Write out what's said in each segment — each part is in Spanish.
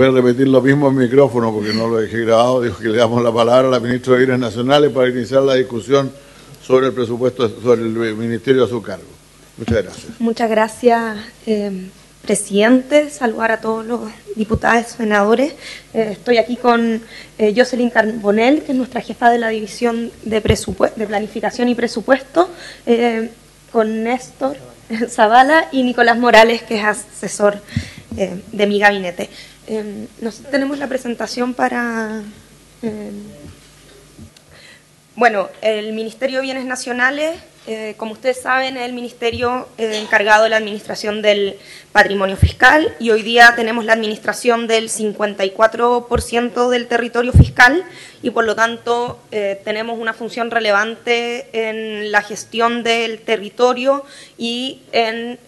puede repetir lo mismo en micrófono porque no lo dejé grabado. Dijo que le damos la palabra a la ministra de Bienes Nacionales para iniciar la discusión sobre el presupuesto, sobre el ministerio a su cargo. Muchas gracias. Muchas gracias, presidente. Saludar a todos los diputados y senadores. Estoy aquí con Jocelyn Carbonell, que es nuestra jefa de la División de Planificación y Presupuesto, con Néstor Zavala y Nicolás Morales, que es asesor de mi gabinete. Nosotros tenemos la presentación para... Bueno, el Ministerio de Bienes Nacionales, como ustedes saben, es el ministerio encargado de la administración del patrimonio fiscal y hoy día tenemos la administración del 54% del territorio fiscal y por lo tanto tenemos una función relevante en la gestión del territorio y en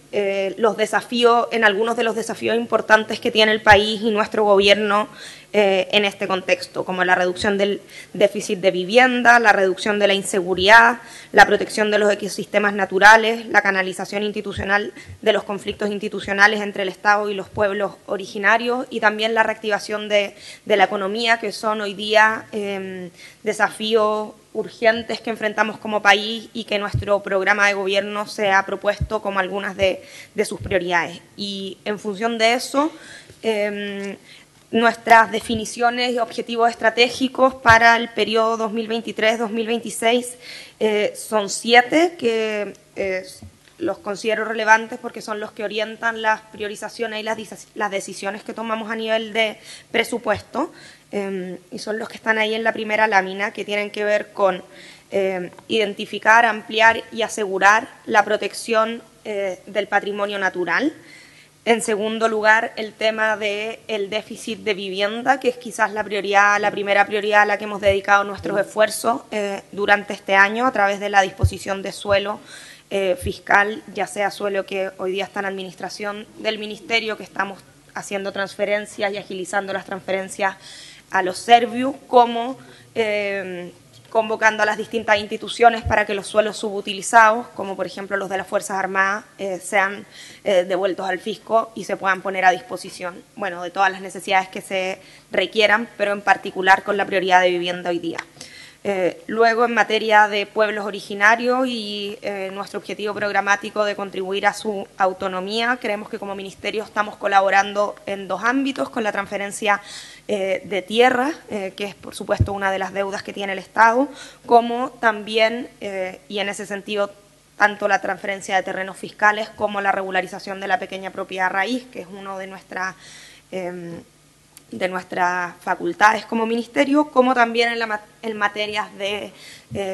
los desafíos, en algunos de los desafíos importantes que tiene el país y nuestro gobierno en este contexto, como la reducción del déficit de vivienda, la reducción de la inseguridad, la protección de los ecosistemas naturales, la canalización institucional de los conflictos institucionales entre el Estado y los pueblos originarios y también la reactivación de la economía, que son hoy día desafíos urgentes que enfrentamos como país y que nuestro programa de gobierno se ha propuesto como algunas de sus prioridades. Y en función de eso, nuestras definiciones y objetivos estratégicos para el periodo 2023-2026 son 7, que los considero relevantes porque son los que orientan las priorizaciones y las decisiones que tomamos a nivel de presupuesto, y son los que están ahí en la primera lámina, que tienen que ver con identificar, ampliar y asegurar la protección del patrimonio natural. En segundo lugar, el tema del déficit de vivienda, que es quizás la primera prioridad a la que hemos dedicado nuestros esfuerzos durante este año a través de la disposición de suelo fiscal, ya sea suelo que hoy día está en administración del Ministerio, que estamos haciendo transferencias y agilizando las transferencias a los Servius, como convocando a las distintas instituciones para que los suelos subutilizados, como por ejemplo los de las Fuerzas Armadas, sean devueltos al fisco y se puedan poner a disposición, bueno, de todas las necesidades que se requieran, pero en particular con la prioridad de vivienda hoy día. Luego, en materia de pueblos originarios y nuestro objetivo programático de contribuir a su autonomía, creemos que como Ministerio estamos colaborando en 2 ámbitos, con la transferencia de tierra, que es por supuesto una de las deudas que tiene el Estado, como también, y en ese sentido, tanto la transferencia de terrenos fiscales como la regularización de la pequeña propiedad raíz, que es uno de nuestras facultades como ministerio, como también en materias de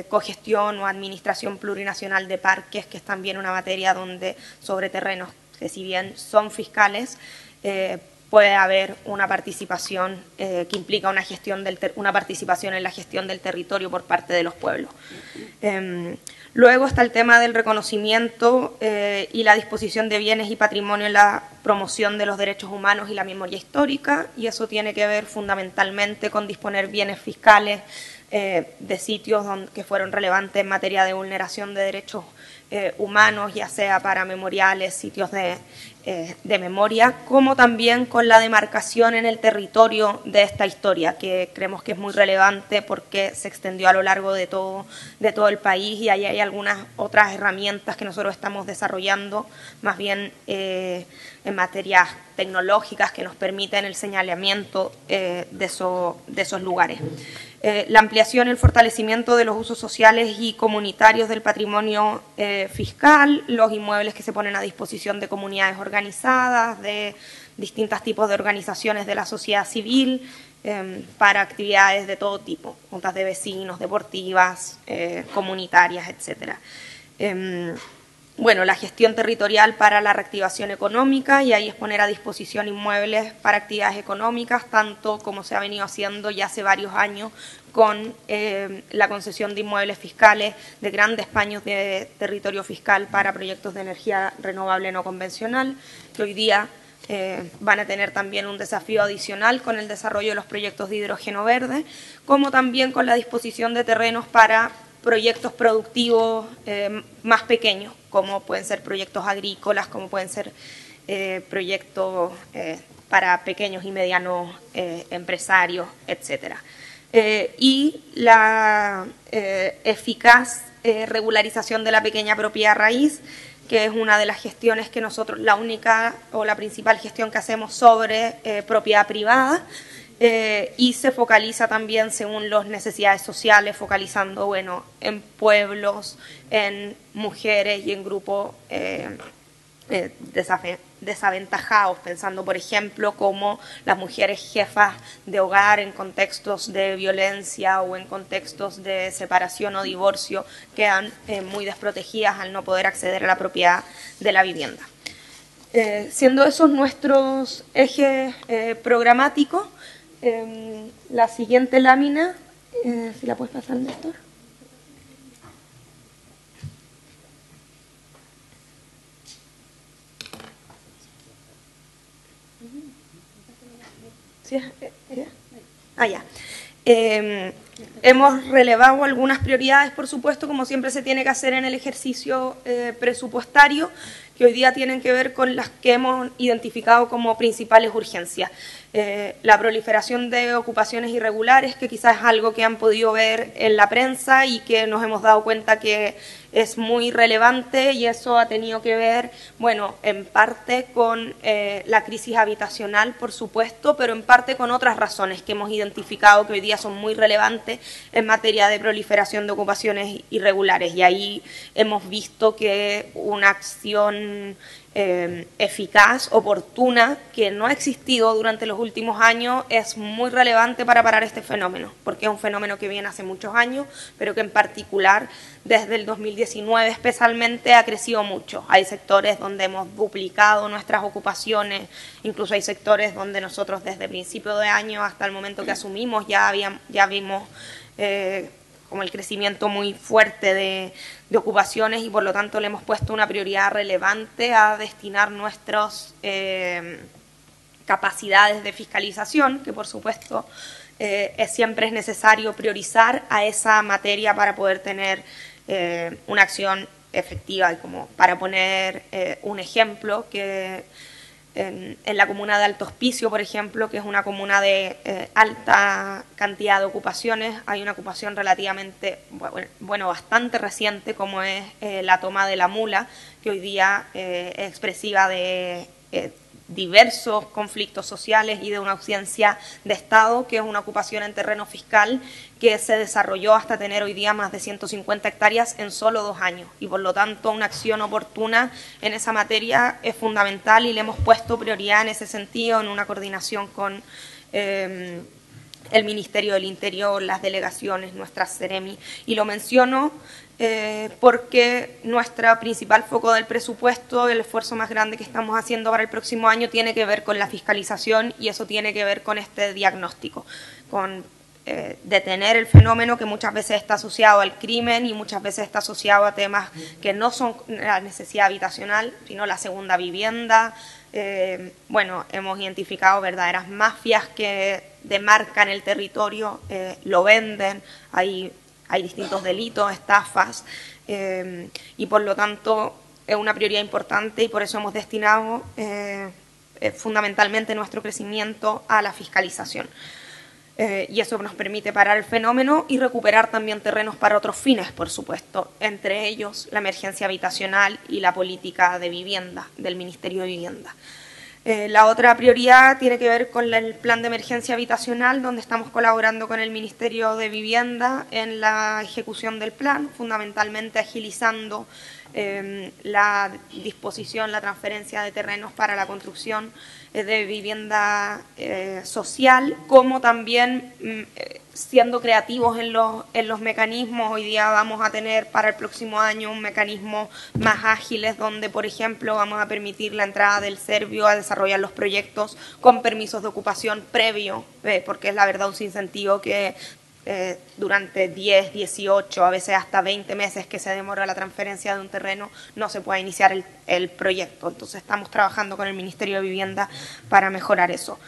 cogestión o administración plurinacional de parques, que es también una materia donde sobre terrenos que si bien son fiscales, puede haber una participación que implica una participación en la gestión del territorio por parte de los pueblos. Luego está el tema del reconocimiento y la disposición de bienes y patrimonio en la promoción de los derechos humanos y la memoria histórica, y eso tiene que ver fundamentalmente con disponer bienes fiscales de sitios que fueron relevantes en materia de vulneración de derechos humanos, ya sea para memoriales, sitios de memoria, como también con la demarcación en el territorio de esta historia, que creemos que es muy relevante porque se extendió a lo largo de todo el país, y ahí hay algunas otras herramientas que nosotros estamos desarrollando, más bien en materias tecnológicas que nos permiten el señalamiento de esos lugares. La ampliación y el fortalecimiento de los usos sociales y comunitarios del patrimonio fiscal, los inmuebles que se ponen a disposición de comunidades organizadas, de distintos tipos de organizaciones de la sociedad civil, para actividades de todo tipo, juntas de vecinos, deportivas, comunitarias, etcétera. Bueno, la gestión territorial para la reactivación económica, y ahí es poner a disposición inmuebles para actividades económicas, tanto como se ha venido haciendo ya hace varios años con la concesión de inmuebles fiscales de grandes paños de territorio fiscal para proyectos de energía renovable no convencional, que hoy día van a tener también un desafío adicional con el desarrollo de los proyectos de hidrógeno verde, como también con la disposición de terrenos para proyectos productivos más pequeños, como pueden ser proyectos agrícolas, como pueden ser proyectos para pequeños y medianos empresarios, etc. Y la eficaz regularización de la pequeña propiedad raíz, que es una de las gestiones que nosotros, la única o la principal gestión que hacemos sobre propiedad privada, y se focaliza también según las necesidades sociales, focalizando, bueno, en pueblos, en mujeres y en grupos desaventajados, pensando, por ejemplo, como las mujeres jefas de hogar en contextos de violencia o en contextos de separación o divorcio quedan muy desprotegidas al no poder acceder a la propiedad de la vivienda. Siendo esos nuestros ejes programáticos, la siguiente lámina, si la puedes pasar, Néstor. ¿Sí? Ya. Hemos relevado algunas prioridades, por supuesto, como siempre se tiene que hacer en el ejercicio presupuestario, que hoy día tienen que ver con las que hemos identificado como principales urgencias. La proliferación de ocupaciones irregulares, que quizás es algo que han podido ver en la prensa y que nos hemos dado cuenta que es muy relevante, y eso ha tenido que ver, bueno, en parte con la crisis habitacional, por supuesto, pero en parte con otras razones que hemos identificado que hoy día son muy relevantes en materia de proliferación de ocupaciones irregulares. Y ahí hemos visto que una acción eficaz, oportuna, que no ha existido durante los últimos años, es muy relevante para parar este fenómeno, porque es un fenómeno que viene hace muchos años, pero que en particular desde el 2019 especialmente ha crecido mucho. Hay sectores donde hemos duplicado nuestras ocupaciones, incluso hay sectores donde nosotros desde principio de año hasta el momento que asumimos ya vimos como el crecimiento muy fuerte de ocupaciones, y por lo tanto le hemos puesto una prioridad relevante a destinar nuestras capacidades de fiscalización, que por supuesto siempre es necesario priorizar a esa materia para poder tener una acción efectiva. Y como para poner un ejemplo, que en la comuna de Alto Hospicio, por ejemplo, que es una comuna de alta cantidad de ocupaciones, hay una ocupación relativamente, bastante reciente, como es la toma de la mula, que hoy día es expresiva de diversos conflictos sociales y de una ausencia de Estado, que es una ocupación en terreno fiscal que se desarrolló hasta tener hoy día más de 150 hectáreas en solo 2 años, y por lo tanto una acción oportuna en esa materia es fundamental, y le hemos puesto prioridad en ese sentido en una coordinación con el Ministerio del Interior, las delegaciones, nuestras Ceremi. Y lo menciono porque nuestro principal foco del presupuesto, el esfuerzo más grande que estamos haciendo para el próximo año, tiene que ver con la fiscalización, y eso tiene que ver con este diagnóstico, con detener el fenómeno que muchas veces está asociado al crimen y muchas veces está asociado a temas que no son la necesidad habitacional, sino la segunda vivienda. Hemos identificado verdaderas mafias que demarcan el territorio, lo venden, hay distintos delitos, estafas, y por lo tanto es una prioridad importante, y por eso hemos destinado fundamentalmente nuestro crecimiento a la fiscalización. Y eso nos permite parar el fenómeno y recuperar también terrenos para otros fines, por supuesto, entre ellos la emergencia habitacional y la política de vivienda del Ministerio de Vivienda. La otra prioridad tiene que ver con el plan de emergencia habitacional, donde estamos colaborando con el Ministerio de Vivienda en la ejecución del plan, fundamentalmente agilizando la disposición, la transferencia de terrenos para la construcción de vivienda social, como también siendo creativos en los mecanismos. Hoy día vamos a tener para el próximo año un mecanismo más ágiles, donde, por ejemplo, vamos a permitir la entrada del Servio a desarrollar los proyectos con permisos de ocupación previo, porque es la verdad un sinsentido que durante 10, 18, a veces hasta 20 meses que se demora la transferencia de un terreno, no se puede iniciar el proyecto. Entonces estamos trabajando con el Ministerio de Vivienda para mejorar eso,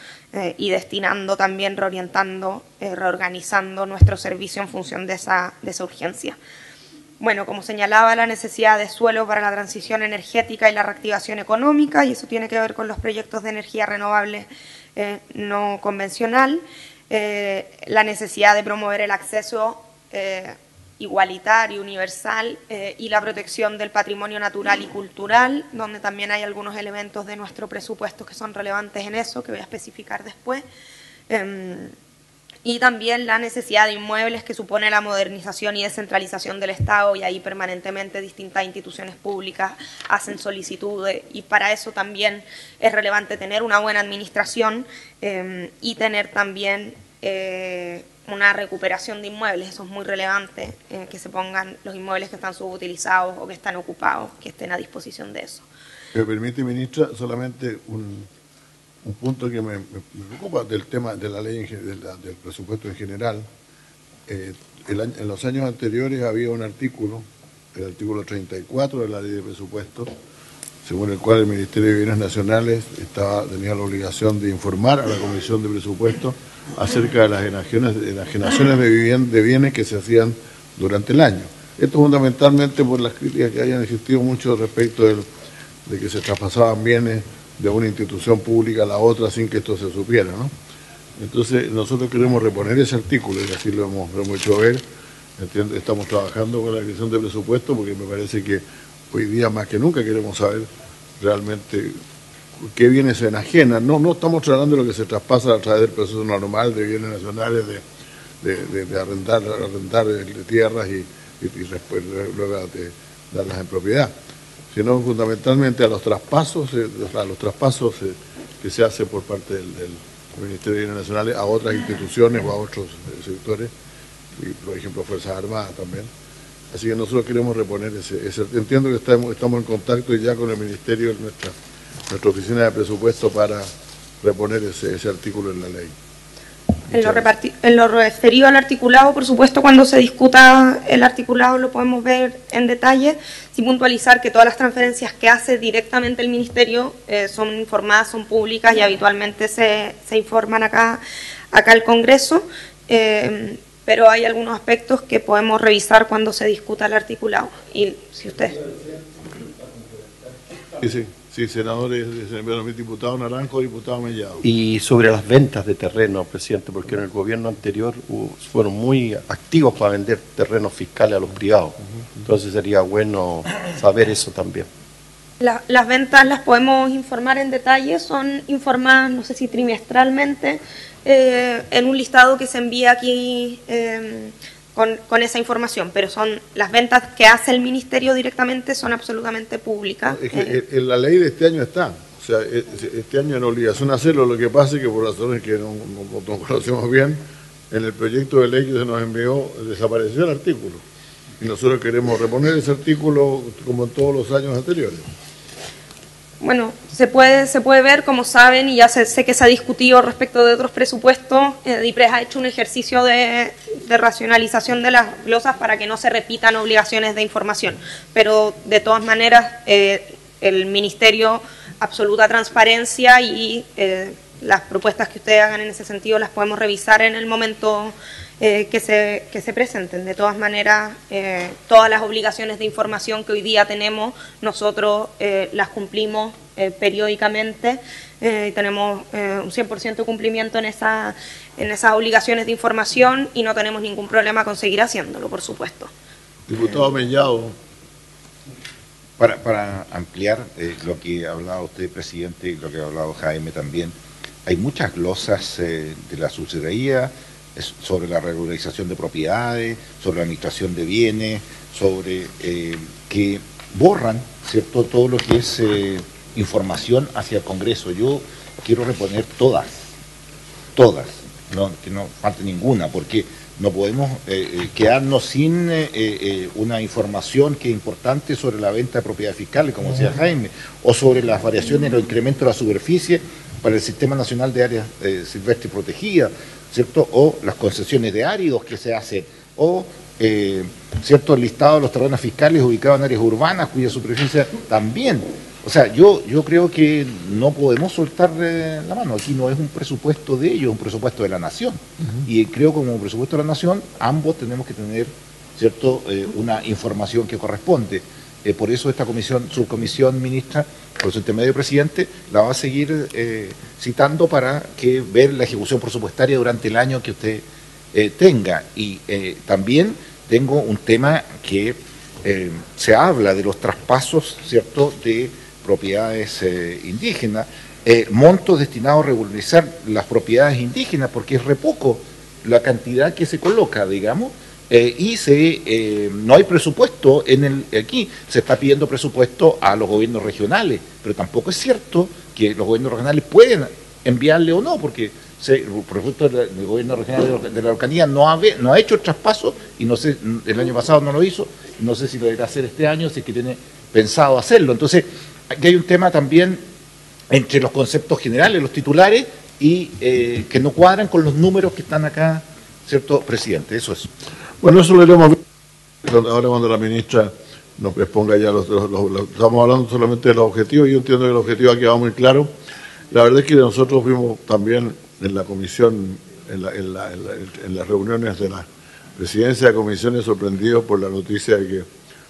y destinando también, reorientando, reorganizando nuestro servicio en función de esa urgencia. bueno, como señalaba, la necesidad de suelo para la transición energética y la reactivación económica, y eso tiene que ver con los proyectos de energía renovable no convencional, la necesidad de promover el acceso igualitario, universal, y la protección del patrimonio natural y cultural, donde también hay algunos elementos de nuestro presupuesto que son relevantes en eso, que voy a especificar después. Y también la necesidad de inmuebles que supone la modernización y descentralización del Estado, y ahí permanentemente distintas instituciones públicas hacen solicitudes, y para eso también es relevante tener una buena administración y tener también una recuperación de inmuebles. Eso es muy relevante, que se pongan los inmuebles que están subutilizados o que están ocupados, que estén a disposición de eso. ¿Me permite, ministra, solamente un punto que me preocupa del tema de la ley, del presupuesto en general? En los años anteriores había un artículo, el artículo 34 de la ley de presupuesto, según el cual el Ministerio de Bienes Nacionales tenía la obligación de informar a la Comisión de Presupuesto acerca de las enajenaciones de bienes que se hacían durante el año. Esto fundamentalmente por las críticas que hayan existido mucho respecto de que se traspasaban bienes de una institución pública a la otra sin que esto se supiera, ¿no? Entonces nosotros queremos reponer ese artículo, y así lo hemos hecho ver. Estamos trabajando con la Dirección de Presupuesto, porque me parece que hoy día más que nunca queremos saber realmente qué bienes se enajenan. No estamos tratando de lo que se traspasa a través del proceso normal de bienes nacionales, de arrendar tierras y después luego de darlas en propiedad, sino fundamentalmente a los traspasos que se hace por parte del Ministerio de Bienes Nacionales a otras instituciones o a otros sectores, y por ejemplo Fuerzas Armadas también. Así que nosotros queremos reponer ese. Entiendo que estamos en contacto ya con el Ministerio, nuestra oficina de presupuesto, para reponer ese artículo en la ley. En lo referido al articulado, por supuesto, cuando se discuta el articulado lo podemos ver en detalle, sin puntualizar que todas las transferencias que hace directamente el Ministerio son informadas, son públicas, y habitualmente se informan acá al Congreso, pero hay algunos aspectos que podemos revisar cuando se discuta el articulado. Y si usted... Sí, senadores, diputado Naranjo, diputado Mellado. Y sobre las ventas de terreno, presidente, porque en el gobierno anterior fueron muy activos para vender terrenos fiscales a los privados. Entonces sería bueno saber eso también. Las ventas las podemos informar en detalle, son informadas, no sé si trimestralmente, en un listado que se envía aquí con esa información, pero son las ventas que hace el Ministerio directamente, son absolutamente públicas. Es que en la ley de este año está, o sea, este año es obligación hacerlo. Lo que pasa es que por razones que no conocemos bien, en el proyecto de ley que se nos envió desapareció el artículo, y nosotros queremos reponer ese artículo como en todos los años anteriores. Bueno, se puede ver, como saben, y ya sé que se ha discutido respecto de otros presupuestos. DIPRES ha hecho un ejercicio de racionalización de las glosas para que no se repitan obligaciones de información, pero de todas maneras el Ministerio, absoluta transparencia, y las propuestas que ustedes hagan en ese sentido las podemos revisar en el momento que se presenten. De todas maneras, todas las obligaciones de información que hoy día tenemos, nosotros las cumplimos periódicamente, y tenemos un 100% de cumplimiento en esas obligaciones de información, y no tenemos ningún problema con seguir haciéndolo, por supuesto. Diputado Mellado. Para ampliar lo que ha hablado usted, presidente, y lo que ha hablado Jaime también, hay muchas glosas de la subsecretaría sobre la regularización de propiedades, sobre la administración de bienes, sobre que borran, ¿cierto?, todo lo que es información hacia el Congreso. Yo quiero reponer todas, que no falte ninguna, porque no podemos quedarnos sin una información que es importante sobre la venta de propiedades fiscales, como decía Jaime, o sobre las variaciones o incrementos de la superficie para el Sistema Nacional de Áreas Silvestres Protegidas, ¿cierto?, o las concesiones de áridos que se hacen, o cierto, el listado de los terrenos fiscales ubicados en áreas urbanas cuya superficie también. O sea, yo creo que no podemos soltar la mano. Aquí no es un presupuesto de ellos, es un presupuesto de la nación. Y creo que como presupuesto de la nación, ambos tenemos que tener ¿cierto?, una información que corresponde. Por eso esta subcomisión, ministra, por su intermedio presidente, la va a seguir citando para que ver la ejecución presupuestaria durante el año que usted tenga. Y también tengo un tema que se habla de los traspasos, ¿cierto?, de propiedades indígenas, montos destinados a regularizar las propiedades indígenas, porque es re poco la cantidad que se coloca, digamos, y no hay presupuesto aquí. Se está pidiendo presupuesto a los gobiernos regionales, pero tampoco es cierto que los gobiernos regionales pueden enviarle o no, porque por ejemplo el gobierno regional de la Araucanía no ha hecho el traspaso, y no sé, el año pasado no lo hizo, no sé si lo deberá hacer este año, si es que tiene pensado hacerlo. Entonces, aquí hay un tema también entre los conceptos generales, los titulares, y que no cuadran con los números que están acá, ¿cierto, presidente? Eso es. Bueno, eso lo iremos viendo ahora cuando la ministra nos exponga ya estamos hablando solamente de los objetivos. Yo entiendo que el objetivo ha quedado muy claro. La verdad es que nosotros fuimos también en la comisión, en las reuniones de la presidencia de comisiones, sorprendidos por la noticia de que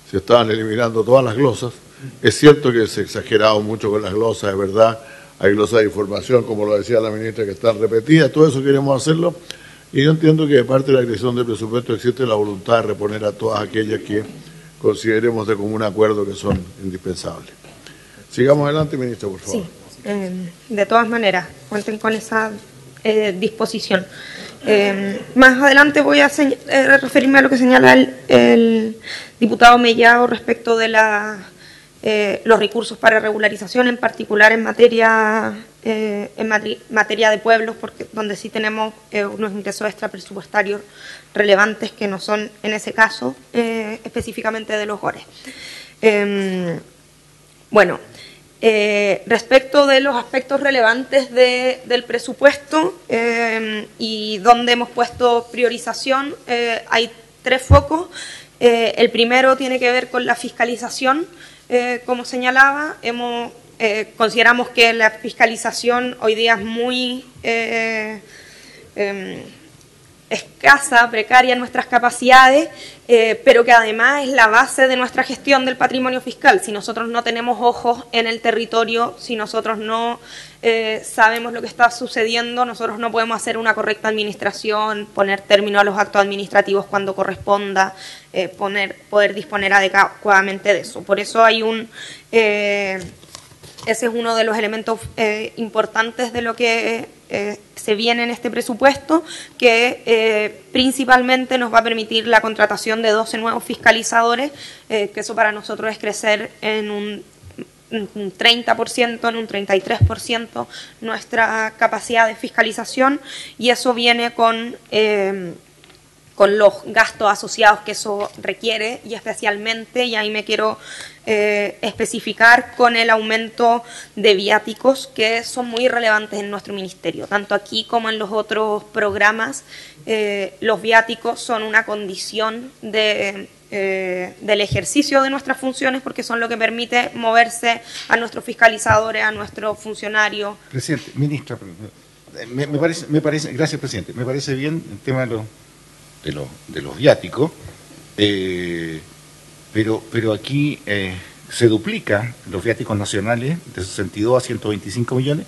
se estaban eliminando todas las glosas. Es cierto que se ha exagerado mucho con las glosas, es verdad. Hay glosas de información, como lo decía la ministra, que están repetidas. Todo eso queremos hacerlo. Y yo entiendo que de parte de la dirección del presupuesto existe la voluntad de reponer a todas aquellas que consideremos de común acuerdo que son indispensables. Sigamos adelante, ministra, por favor. Sí, de todas maneras, cuenten con esa disposición. Más adelante voy a referirme a lo que señala el diputado Mellado respecto de los recursos para regularización, en particular en materia de pueblos, porque donde sí tenemos unos ingresos extrapresupuestarios relevantes que no son, en ese caso, específicamente de los GORES. Bueno, respecto de los aspectos relevantes del presupuesto y donde hemos puesto priorización, hay 3 focos. El primero tiene que ver con la fiscalización. Como señalaba, consideramos que la fiscalización hoy día es muy escasa, precaria en nuestras capacidades, pero que además es la base de nuestra gestión del patrimonio fiscal. Si nosotros no tenemos ojos en el territorio, si nosotros no sabemos lo que está sucediendo, nosotros no podemos hacer una correcta administración, poner término a los actos administrativos cuando corresponda, poder disponer adecuadamente de eso. Por eso hay ese es uno de los elementos importantes de lo que se viene en este presupuesto, que principalmente nos va a permitir la contratación de 12 nuevos fiscalizadores, que eso para nosotros es crecer en un 30%, en un 33% nuestra capacidad de fiscalización, y eso viene con los gastos asociados que eso requiere, y especialmente, y ahí me quiero especificar, con el aumento de viáticos, que son muy relevantes en nuestro ministerio, tanto aquí como en los otros programas. Los viáticos son una condición del ejercicio de nuestras funciones, porque son lo que permite moverse a nuestros fiscalizadores, a nuestros funcionarios. Presidente, ministra, me parece, gracias, presidente, me parece bien el tema de los viáticos, pero aquí se duplica los viáticos nacionales de 62 a 125 millones.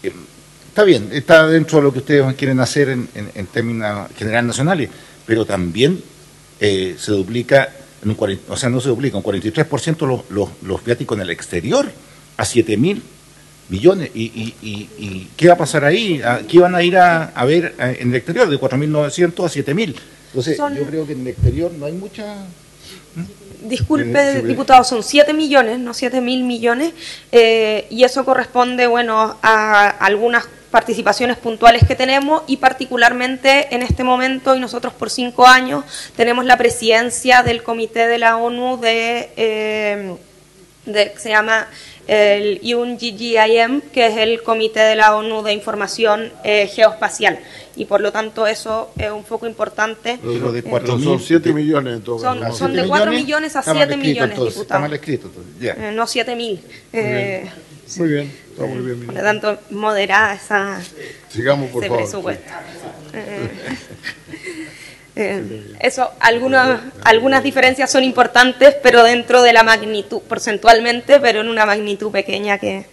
Está bien, está dentro de lo que ustedes quieren hacer en términos generales nacionales, pero también se duplica, un 43% los viáticos en el exterior, a 7.000 millones. ¿Y qué va a pasar ahí? ¿Qué van a ir a ver en el exterior? De 4.900 a 7.000. Entonces, yo creo que en el exterior no hay mucha... Disculpe, diputado, son 7 millones, no 7.000 millones, y eso corresponde, bueno, a algunas participaciones puntuales que tenemos, y particularmente en este momento, y nosotros por 5 años, tenemos la presidencia del Comité de la ONU que se llama el UNGGIM, que es el Comité de la ONU de Información Geoespacial, y por lo tanto eso es un foco importante. Pero son 7 millones en todo caso. Son de 4 millones a 7 millones, entonces, diputado. está mal escrito, entonces. Yeah. No 7.000. Muy bien, está muy bien. Por lo tanto, moderada Sigamos, por favor. presupuesto. Eso, algunas diferencias son importantes, pero dentro de la magnitud, porcentualmente, pero en una magnitud pequeña que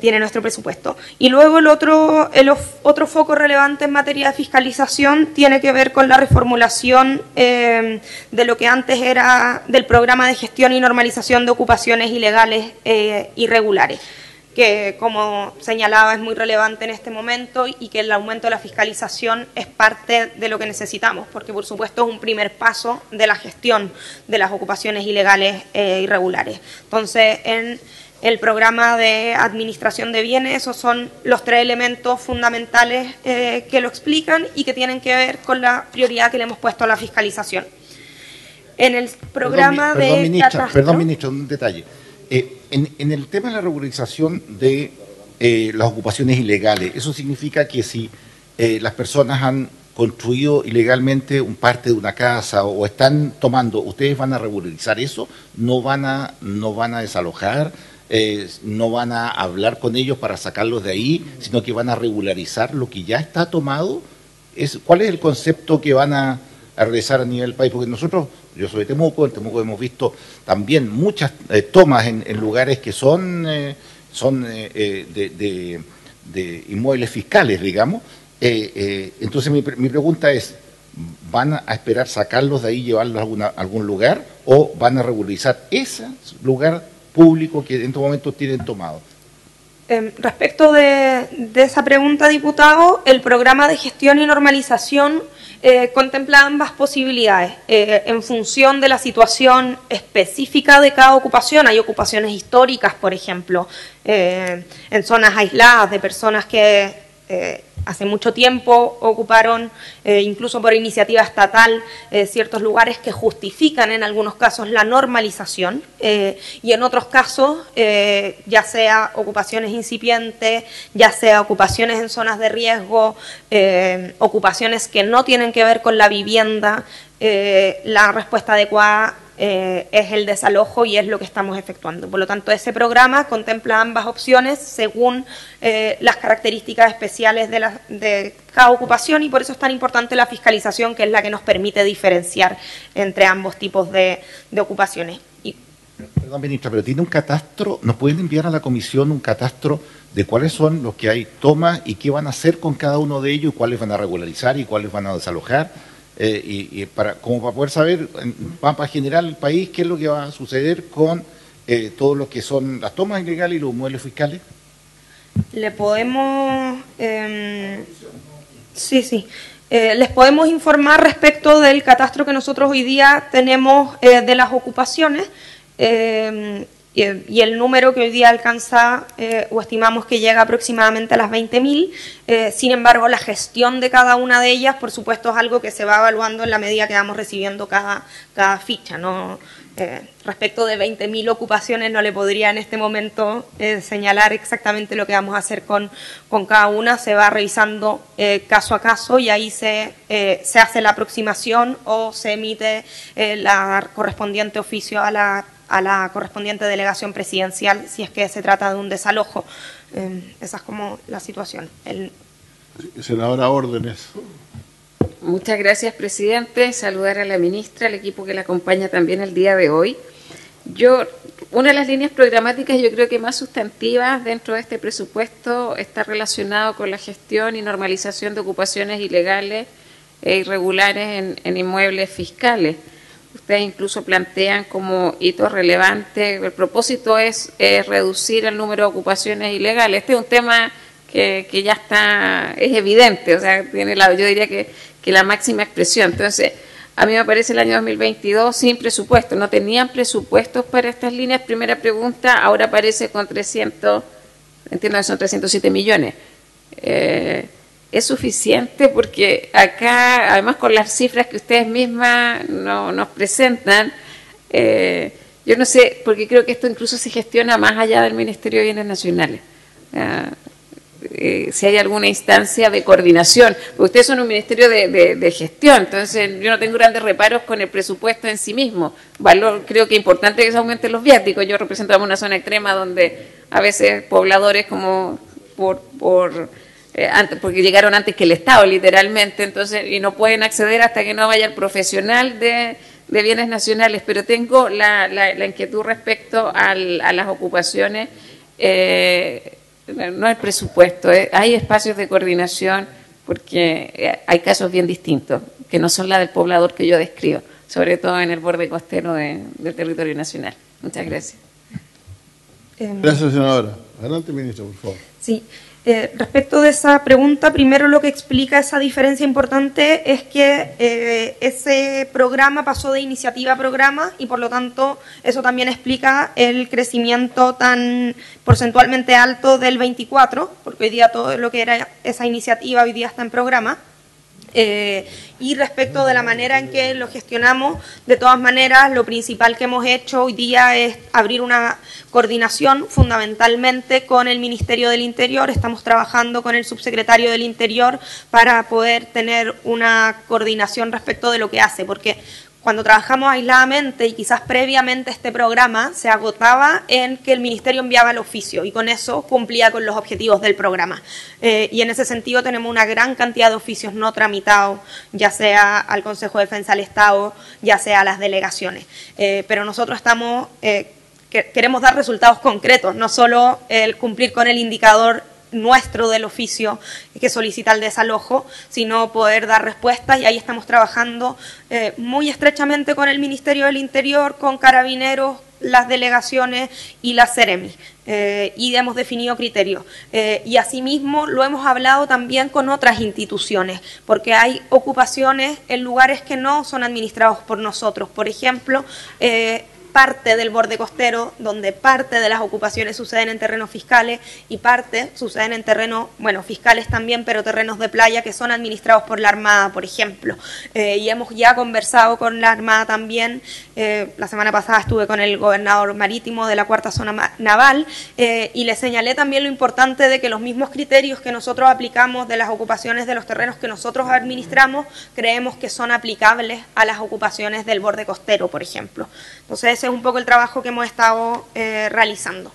tiene nuestro presupuesto. Y luego el otro foco relevante en materia de fiscalización tiene que ver con la reformulación de lo que antes era del programa de gestión y normalización de ocupaciones ilegales irregulares, que, como señalaba, es muy relevante en este momento y que el aumento de la fiscalización es parte de lo que necesitamos, porque, por supuesto, es un primer paso de la gestión de las ocupaciones ilegales irregulares. Entonces, en el programa de administración de bienes, esos son los 3 elementos fundamentales que lo explican y que tienen que ver con la prioridad que le hemos puesto a la fiscalización. En el programa Perdón, ministra, un detalle. En el tema de la regularización de las ocupaciones ilegales, eso significa que si las personas han construido ilegalmente un parte de una casa o están tomando, ¿ustedes van a regularizar eso? ¿No van a desalojar? ¿No van a hablar con ellos para sacarlos de ahí, sino que van a regularizar lo que ya está tomado? ¿Cuál es el concepto que van a realizar a nivel país? Porque nosotros, yo soy de Temuco, en Temuco hemos visto también muchas tomas en lugares que son de inmuebles fiscales, digamos. Entonces mi pregunta es, ¿van a esperar sacarlos de ahí y llevarlos a algún lugar o van a regularizar ese lugar público que en estos momentos tienen tomado? Respecto de esa pregunta, diputado, el programa de gestión y normalización contempla ambas posibilidades. En función de la situación específica de cada ocupación, hay ocupaciones históricas, por ejemplo, en zonas aisladas de personas que hace mucho tiempo ocuparon, incluso por iniciativa estatal, ciertos lugares que justifican en algunos casos la normalización y en otros casos, ya sea ocupaciones incipientes, ya sea ocupaciones en zonas de riesgo, ocupaciones que no tienen que ver con la vivienda, la respuesta adecuada es el desalojo y es lo que estamos efectuando. Por lo tanto, ese programa contempla ambas opciones según las características especiales de cada ocupación y por eso es tan importante la fiscalización, que es la que nos permite diferenciar entre ambos tipos de ocupaciones. Perdón, ministra, pero tiene un catastro, ¿nos pueden enviar a la comisión un catastro de cuáles son los que hay tomas y qué van a hacer con cada uno de ellos, cuáles van a regularizar y cuáles van a desalojar? Como para poder saber, en mapa general del país, qué es lo que va a suceder con todo lo que son las tomas ilegales y los inmuebles fiscales. Le podemos... les podemos informar respecto del catastro que nosotros hoy día tenemos de las ocupaciones y el número que hoy día alcanza o estimamos que llega aproximadamente a las 20.000. Sin embargo, la gestión de cada una de ellas, por supuesto, es algo que se va evaluando en la medida que vamos recibiendo cada ficha, ¿no? Respecto de 20.000 ocupaciones, no le podría en este momento señalar exactamente lo que vamos a hacer con cada una. Se va revisando caso a caso y ahí se hace la aproximación o se emite la correspondiente oficio a la correspondiente delegación presidencial si es que se trata de un desalojo. Esa es como la situación. Senadora, órdenes. Muchas gracias, presidente. Saludar a la ministra, al equipo que la acompaña también el día de hoy. Una de las líneas programáticas yo creo que más sustantivas dentro de este presupuesto está relacionado con la gestión y normalización de ocupaciones ilegales e irregulares en inmuebles fiscales. Ustedes incluso plantean como hito relevante, el propósito es reducir el número de ocupaciones ilegales. Este es un tema que ya está, es evidente, o sea, tiene yo diría que la máxima expresión. Entonces, a mí me parece el año 2022 sin presupuesto, no tenían presupuestos para estas líneas. Primera pregunta, ahora aparece con 300, entiendo que son 307 millones. ¿Es suficiente? Porque acá, además con las cifras que ustedes mismas nos presentan, yo no sé, porque creo que esto incluso se gestiona más allá del Ministerio de Bienes Nacionales. Si hay alguna instancia de coordinación, porque ustedes son un ministerio de gestión, entonces yo no tengo grandes reparos con el presupuesto en sí mismo. Creo que es importante que se aumenten los viáticos. Yo represento una zona extrema donde a veces pobladores como por porque llegaron antes que el Estado, literalmente, entonces, y no pueden acceder hasta que no vaya el profesional de bienes nacionales. Pero tengo la inquietud respecto a las ocupaciones, no el presupuesto, hay espacios de coordinación, porque hay casos bien distintos, que no son la del poblador que yo describo, sobre todo en el borde costero del territorio nacional. Muchas gracias. Gracias, senadora. Adelante, ministra, por favor. Sí. Respecto de esa pregunta, primero lo que explica esa diferencia importante es que ese programa pasó de iniciativa a programa y por lo tanto eso también explica el crecimiento tan porcentualmente alto del 24, porque hoy día todo lo que era esa iniciativa hoy día está en programa. Y respecto de la manera en que lo gestionamos, de todas maneras, lo principal que hemos hecho hoy día es abrir una coordinación fundamentalmente con el Ministerio del Interior. Estamos trabajando con el subsecretario del Interior para poder tener una coordinación respecto de lo que hace, porque cuando trabajamos aisladamente y quizás previamente este programa se agotaba en que el Ministerio enviaba el oficio y con eso cumplía con los objetivos del programa. Y en ese sentido tenemos una gran cantidad de oficios no tramitados, ya sea al Consejo de Defensa del Estado, ya sea a las delegaciones. Pero nosotros queremos dar resultados concretos, no solo el cumplir con el indicador nuestro del oficio que solicita el desalojo, sino poder dar respuestas, y ahí estamos trabajando muy estrechamente con el Ministerio del Interior, con Carabineros, las delegaciones y las Ceremi, y hemos definido criterios. Y asimismo lo hemos hablado también con otras instituciones, porque hay ocupaciones en lugares que no son administrados por nosotros. Por ejemplo, parte del borde costero, donde parte de las ocupaciones suceden en terrenos fiscales y parte suceden en terrenos, bueno, fiscales también, pero terrenos de playa que son administrados por la Armada, por ejemplo. Y hemos ya conversado con la Armada también. La semana pasada estuve con el gobernador marítimo de la Cuarta Zona Naval y le señalé también lo importante de que los mismos criterios que nosotros aplicamos de las ocupaciones de los terrenos que nosotros administramos, creemos que son aplicables a las ocupaciones del borde costero, por ejemplo. Entonces, ese es un poco el trabajo que hemos estado realizando.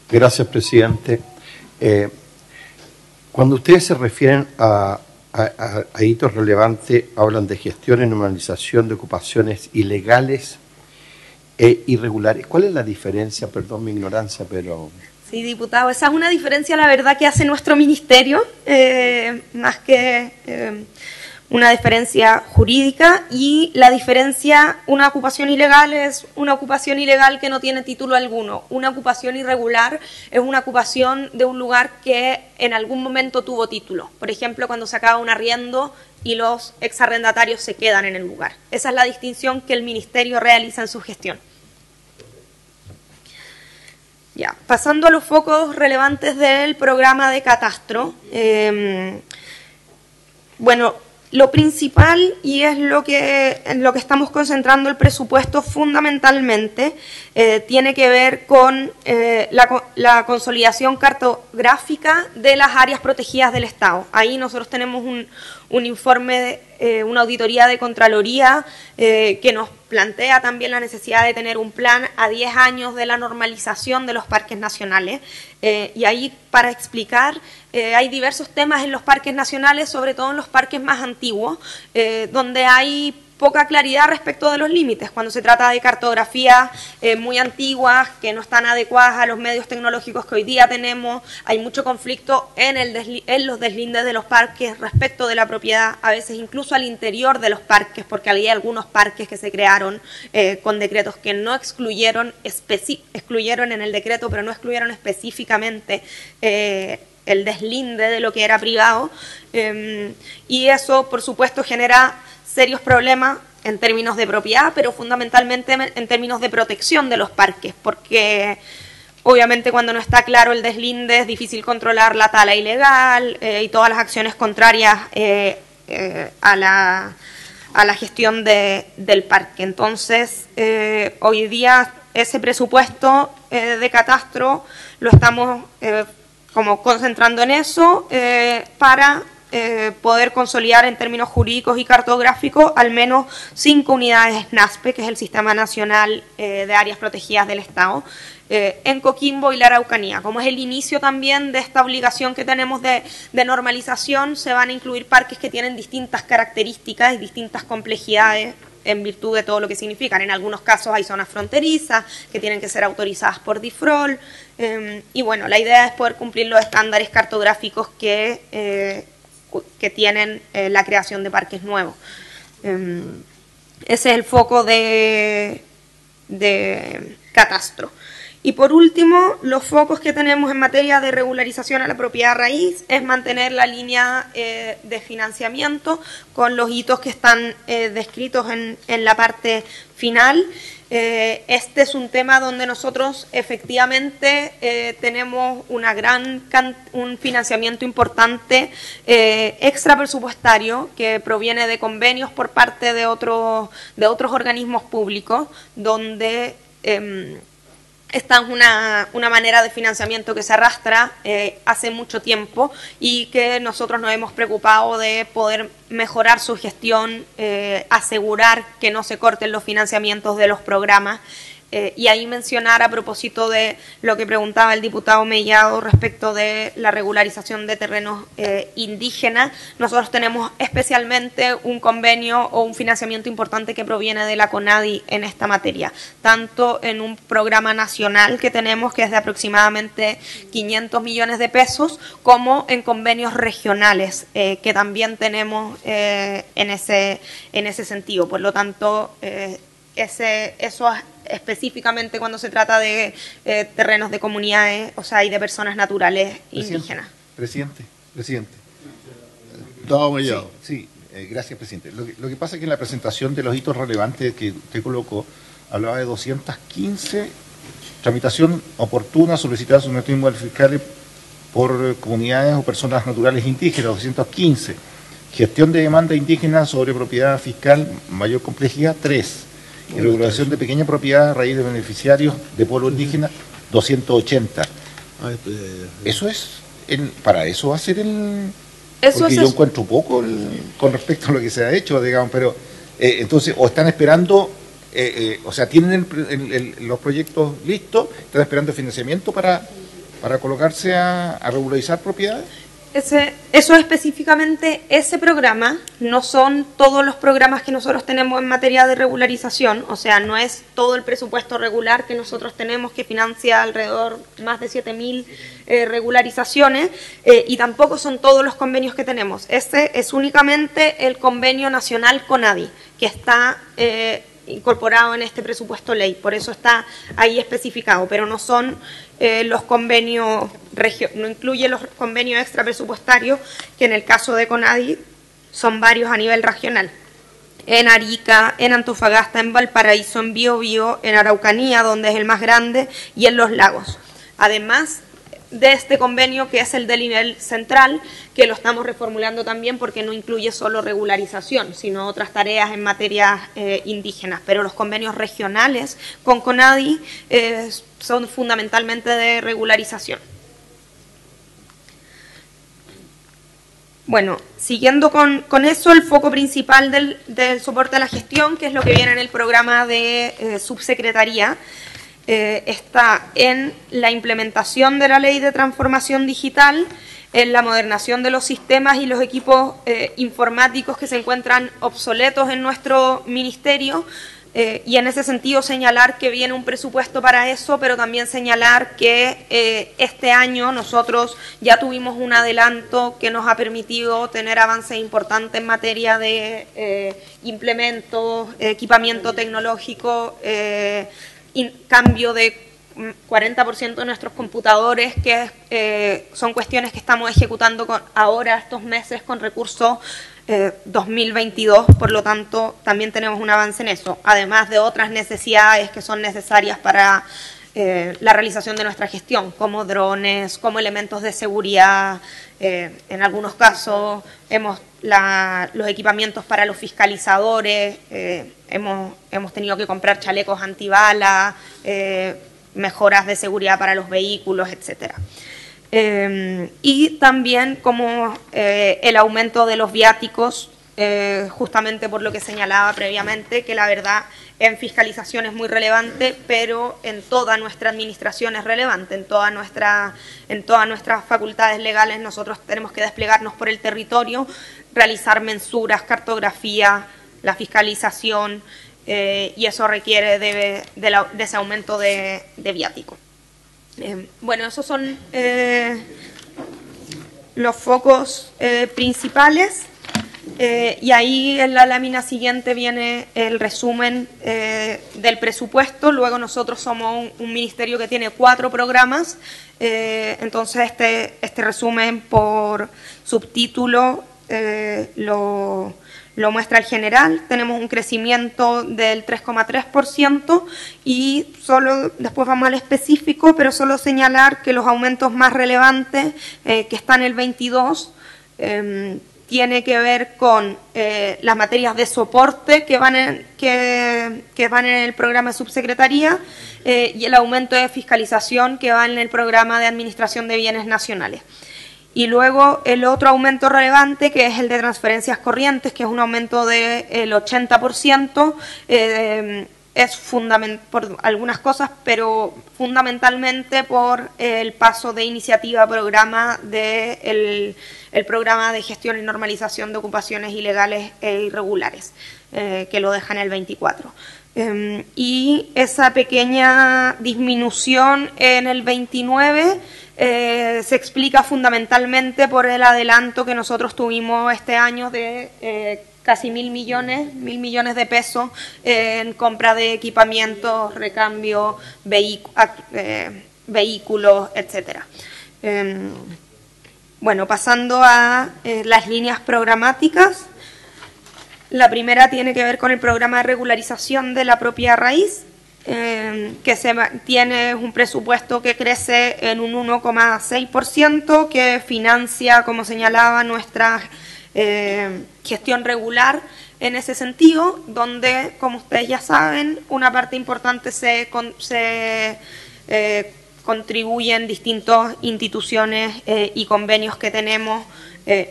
Gracias, presidente. Cuando ustedes se refieren a hitos relevantes, hablan de gestión y normalización de ocupaciones ilegales e irregulares. ¿Cuál es la diferencia? Perdón mi ignorancia, pero... Sí, diputado, esa es una diferencia, la verdad, que hace nuestro ministerio, más que... una diferencia jurídica, y la diferencia, una ocupación ilegal es una ocupación ilegal que no tiene título alguno. Una ocupación irregular es una ocupación de un lugar que en algún momento tuvo título. Por ejemplo, cuando se acaba un arriendo y los exarrendatarios se quedan en el lugar. Esa es la distinción que el Ministerio realiza en su gestión. Ya, pasando a los focos relevantes del programa de catastro. Bueno, lo principal, y es en lo que estamos concentrando el presupuesto fundamentalmente, tiene que ver con la consolidación cartográfica de las áreas protegidas del Estado. Ahí nosotros tenemos un informe, una auditoría de Contraloría que nos plantea también la necesidad de tener un plan a 10 años de la normalización de los parques nacionales. Y ahí, para explicar, hay diversos temas en los parques nacionales, sobre todo en los parques más antiguos, donde hay poca claridad respecto de los límites, cuando se trata de cartografías muy antiguas que no están adecuadas a los medios tecnológicos que hoy día tenemos. Hay mucho conflicto en los deslindes de los parques respecto de la propiedad, a veces incluso al interior de los parques, porque había algunos parques que se crearon con decretos que no excluyeron en el decreto, pero no excluyeron específicamente el deslinde de lo que era privado, y eso, por supuesto, genera serios problemas en términos de propiedad, pero fundamentalmente en términos de protección de los parques, porque obviamente cuando no está claro el deslinde es difícil controlar la tala ilegal y todas las acciones contrarias a la gestión del parque. Entonces, hoy día ese presupuesto de catastro lo estamos como concentrando en eso para poder consolidar en términos jurídicos y cartográficos al menos 5 unidades NASPE, que es el Sistema Nacional de Áreas Protegidas del Estado, en Coquimbo y la Araucanía. Como es el inicio también de esta obligación que tenemos de normalización, se van a incluir parques que tienen distintas características y distintas complejidades en virtud de todo lo que significan. En algunos casos hay zonas fronterizas que tienen que ser autorizadas por DIFROL, y bueno, la idea es poder cumplir los estándares cartográficos que tienen la creación de parques nuevos. Ese es el foco de catastro. Y por último, los focos que tenemos en materia de regularización a la propiedad raíz es mantener la línea de financiamiento con los hitos que están descritos en la parte final. Este es un tema donde nosotros efectivamente tenemos un financiamiento importante extra presupuestario que proviene de convenios por parte de otros organismos públicos, donde esta es una manera de financiamiento que se arrastra hace mucho tiempo y que nosotros nos hemos preocupado de poder mejorar su gestión, asegurar que no se corten los financiamientos de los programas. Y ahí mencionar, a propósito de lo que preguntaba el diputado Mellado respecto de la regularización de terrenos indígenas, nosotros tenemos especialmente un convenio o un financiamiento importante que proviene de la CONADI en esta materia, tanto en un programa nacional que tenemos, que es de aproximadamente 500 millones de pesos, como en convenios regionales que también tenemos en ese sentido. Por lo tanto, eso específicamente cuando se trata de terrenos de comunidades, o sea, y de personas naturales indígenas. Presidente. Estaba Mellado. Sí, gracias, presidente. Lo que pasa es que en la presentación de los hitos relevantes que usted colocó, hablaba de 215, tramitación oportuna, solicitada a los tribunales fiscales por comunidades o personas naturales indígenas, 215. Gestión de demanda indígena sobre propiedad fiscal, mayor complejidad, 3. Y regulación de pequeña propiedad a raíz de beneficiarios de pueblo indígena, 280. Eso es, para eso va a ser el... Porque yo encuentro poco con respecto a lo que se ha hecho, digamos, pero entonces, o están esperando, o sea, tienen los proyectos listos, están esperando financiamiento para colocarse a regularizar propiedades. Eso específicamente, ese programa, no son todos los programas que nosotros tenemos en materia de regularización, o sea, no es todo el presupuesto regular que nosotros tenemos, que financia alrededor más de 7.000 regularizaciones, y tampoco son todos los convenios que tenemos. Este es únicamente el convenio nacional CONADI, que está incorporado en este presupuesto ley, por eso está ahí especificado, pero no son los convenios, no incluye los convenios extra presupuestarios, que en el caso de CONADI son varios a nivel regional. En Arica, en Antofagasta, en Valparaíso, en Biobío, en Araucanía, donde es el más grande, y en Los Lagos. Además de este convenio, que es el del nivel central, que lo estamos reformulando también porque no incluye solo regularización, sino otras tareas en materias indígenas. Pero los convenios regionales con CONADI son fundamentalmente de regularización. Bueno, siguiendo con eso, el foco principal del soporte a la gestión, que es lo que viene en el programa de subsecretaría, está en la implementación de la ley de transformación digital, en la modernización de los sistemas y los equipos informáticos que se encuentran obsoletos en nuestro ministerio, y en ese sentido señalar que viene un presupuesto para eso, pero también señalar que este año nosotros ya tuvimos un adelanto que nos ha permitido tener avances importantes en materia de implementos, equipamiento tecnológico, cambio de 40% de nuestros computadores, que son cuestiones que estamos ejecutando ahora estos meses con recursos 2022, por lo tanto también tenemos un avance en eso, además de otras necesidades que son necesarias para la realización de nuestra gestión, como drones, como elementos de seguridad, en algunos casos los equipamientos para los fiscalizadores, hemos tenido que comprar chalecos antibalas, mejoras de seguridad para los vehículos, etcétera. Y también como el aumento de los viáticos, justamente por lo que señalaba previamente, que la verdad en fiscalización es muy relevante, pero en toda nuestra administración es relevante, en todas nuestras facultades legales nosotros tenemos que desplegarnos por el territorio, realizar mensuras, cartografía, la fiscalización, y eso requiere de ese aumento de viático. Bueno, esos son los focos principales. Y ahí en la lámina siguiente viene el resumen del presupuesto. Luego nosotros somos un ministerio que tiene 4 programas, entonces este resumen por subtítulo lo muestra el general. Tenemos un crecimiento del 3,3% y solo, después vamos al específico, pero solo señalar que los aumentos más relevantes, que están en el 22, tiene que ver con las materias de soporte que van en el programa de subsecretaría y el aumento de fiscalización que va en el programa de administración de bienes nacionales. Y luego el otro aumento relevante, que es el de transferencias corrientes, que es un aumento del 80%, es por algunas cosas, pero fundamentalmente por el paso de iniciativa a programa del programa de gestión y normalización de ocupaciones ilegales e irregulares, que lo deja en el 24. Y esa pequeña disminución en el 29 se explica fundamentalmente por el adelanto que nosotros tuvimos este año de casi 1.000 millones de pesos en compra de equipamientos, recambio, vehículos, etcétera. Bueno, pasando a las líneas programáticas. La primera tiene que ver con el programa de regularización de la propiedad raíz, que tiene un presupuesto que crece en un 1,6%, que financia, como señalaba, nuestra gestión regular en ese sentido, donde, como ustedes ya saben, una parte importante se contribuyen distintas instituciones y convenios que tenemos,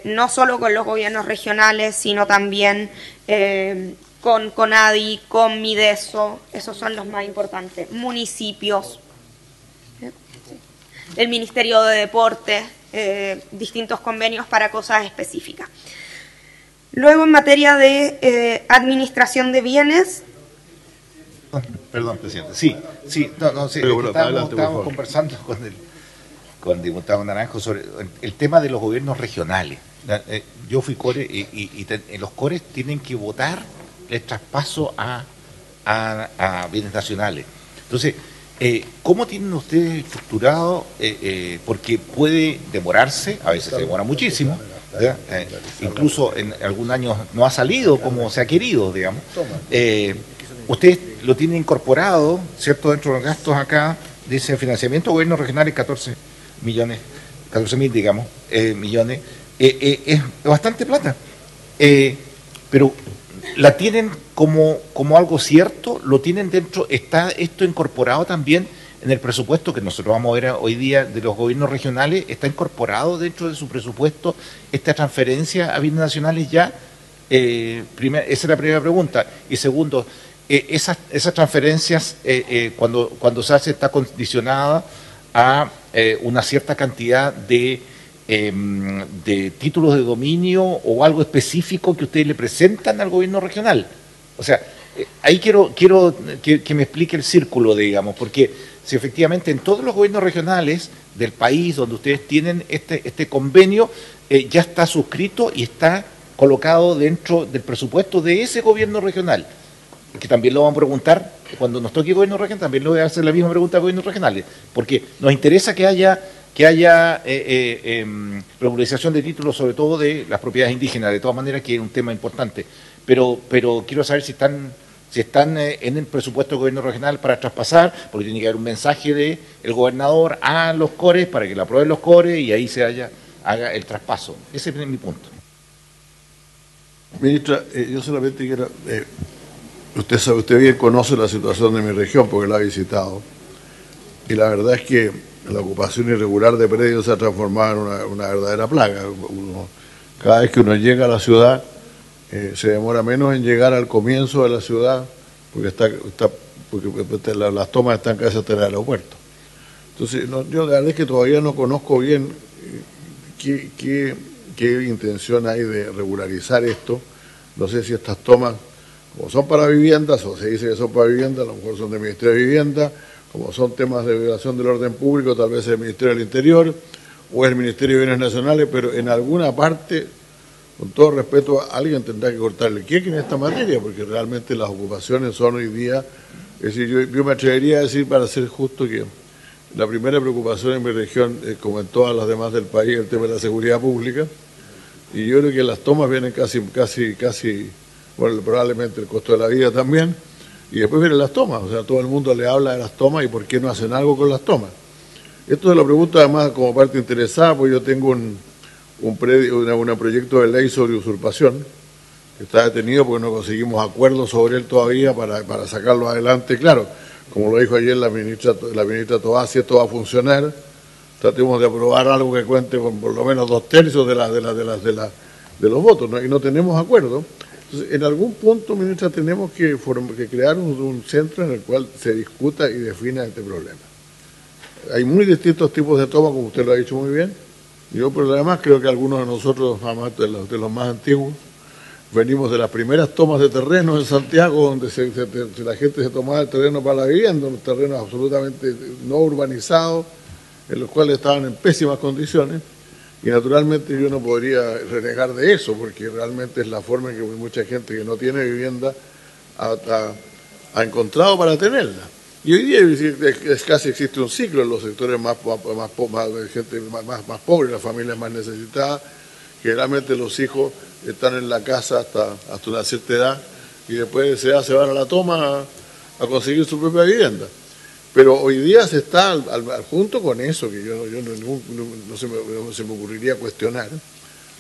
no solo con los gobiernos regionales, sino también con CONADI, con Mideso, esos son los más importantes, municipios, el Ministerio de Deportes, distintos convenios para cosas específicas. Luego, en materia de administración de bienes. Perdón, presidente. Sí, estábamos conversando con el diputado Naranjo sobre el tema de los gobiernos regionales. Yo fui core y los cores tienen que votar el traspaso a bienes nacionales. Entonces, ¿cómo tienen ustedes estructurado? Porque puede demorarse, a veces se demora muchísimo, incluso en algún año no ha salido como se ha querido, digamos. Ustedes lo tienen incorporado, ¿cierto? Dentro de los gastos acá, dice financiamiento gobiernos regionales, 14.000, digamos, millones. Es bastante plata. Pero la tienen como algo cierto, lo tienen dentro, está esto incorporado también en el presupuesto que nosotros vamos a ver hoy día de los gobiernos regionales, está incorporado dentro de su presupuesto esta transferencia a bienes nacionales ya. Esa es la primera pregunta. Y segundo, esas transferencias, cuando se hace, está condicionada a una cierta cantidad de títulos de dominio o algo específico que ustedes le presentan al gobierno regional. O sea, ahí quiero que me explique el círculo, digamos, porque si efectivamente en todos los gobiernos regionales del país donde ustedes tienen este convenio, ya está suscrito y está colocado dentro del presupuesto de ese gobierno regional, que también lo vamos a preguntar cuando nos toque gobierno regional, también lo voy a hacer la misma pregunta a gobiernos regionales, porque nos interesa que haya regularización de títulos, sobre todo de las propiedades indígenas, de todas maneras que es un tema importante, pero quiero saber si están en el presupuesto del gobierno regional para traspasar, porque tiene que haber un mensaje del gobernador a los cores para que lo aprueben los cores y ahí haga el traspaso. Ese es mi punto. Ministra, yo solamente quiero, usted bien conoce la situación de mi región porque la ha visitado, y la verdad es que la ocupación irregular de predios se ha transformado en una verdadera plaga. Cada vez que uno llega a la ciudad, se demora menos en llegar al comienzo de la ciudad, porque las tomas están casi hasta el aeropuerto. Entonces, yo la verdad es que todavía no conozco bien qué intención hay de regularizar esto. No sé si estas tomas, como son para viviendas, o se dice que son para viviendas, a lo mejor son del Ministerio de Vivienda, como son temas de violación del orden público, tal vez es el Ministerio del Interior, o es el Ministerio de Bienes Nacionales, pero en alguna parte, con todo respeto, alguien tendrá que cortarle el quieque en esta materia, porque realmente las ocupaciones son hoy día, es decir, yo me atrevería a decir, para ser justo, que la primera preocupación en mi región, como en todas las demás del país, el tema de la seguridad pública, y yo creo que las tomas vienen casi, bueno, probablemente el costo de la vida también, y después vienen las tomas, o sea, todo el mundo le habla de las tomas y por qué no hacen algo con las tomas. Esto se lo pregunto además como parte interesada, porque yo tengo un proyecto de ley sobre usurpación, que está detenido porque no conseguimos acuerdos sobre él todavía para sacarlo adelante. Claro, como lo dijo ayer la ministra Tobá, si esto va a funcionar, tratemos de aprobar algo que cuente con por lo menos 2/3 de los votos, ¿no? Y no tenemos acuerdo. Entonces, en algún punto, ministra, tenemos que crear un centro en el cual se discuta y defina este problema. Hay muy distintos tipos de tomas, como usted lo ha dicho muy bien. Yo, pero además, creo que algunos de nosotros, además de los más antiguos, venimos de las primeras tomas de terreno en Santiago, donde la gente se tomaba el terreno para la vivienda, unos terrenos absolutamente no urbanizados, en los cuales estaban en pésimas condiciones. Y naturalmente yo no podría renegar de eso, porque realmente es la forma en que mucha gente que no tiene vivienda ha encontrado para tenerla. Y hoy día casi existe un ciclo en los sectores más pobres, las familias más necesitadas, que realmente los hijos están en la casa hasta una cierta edad y después de esa edad se van a la toma a conseguir su propia vivienda. Pero hoy día se está, junto con eso, que no se me ocurriría cuestionar,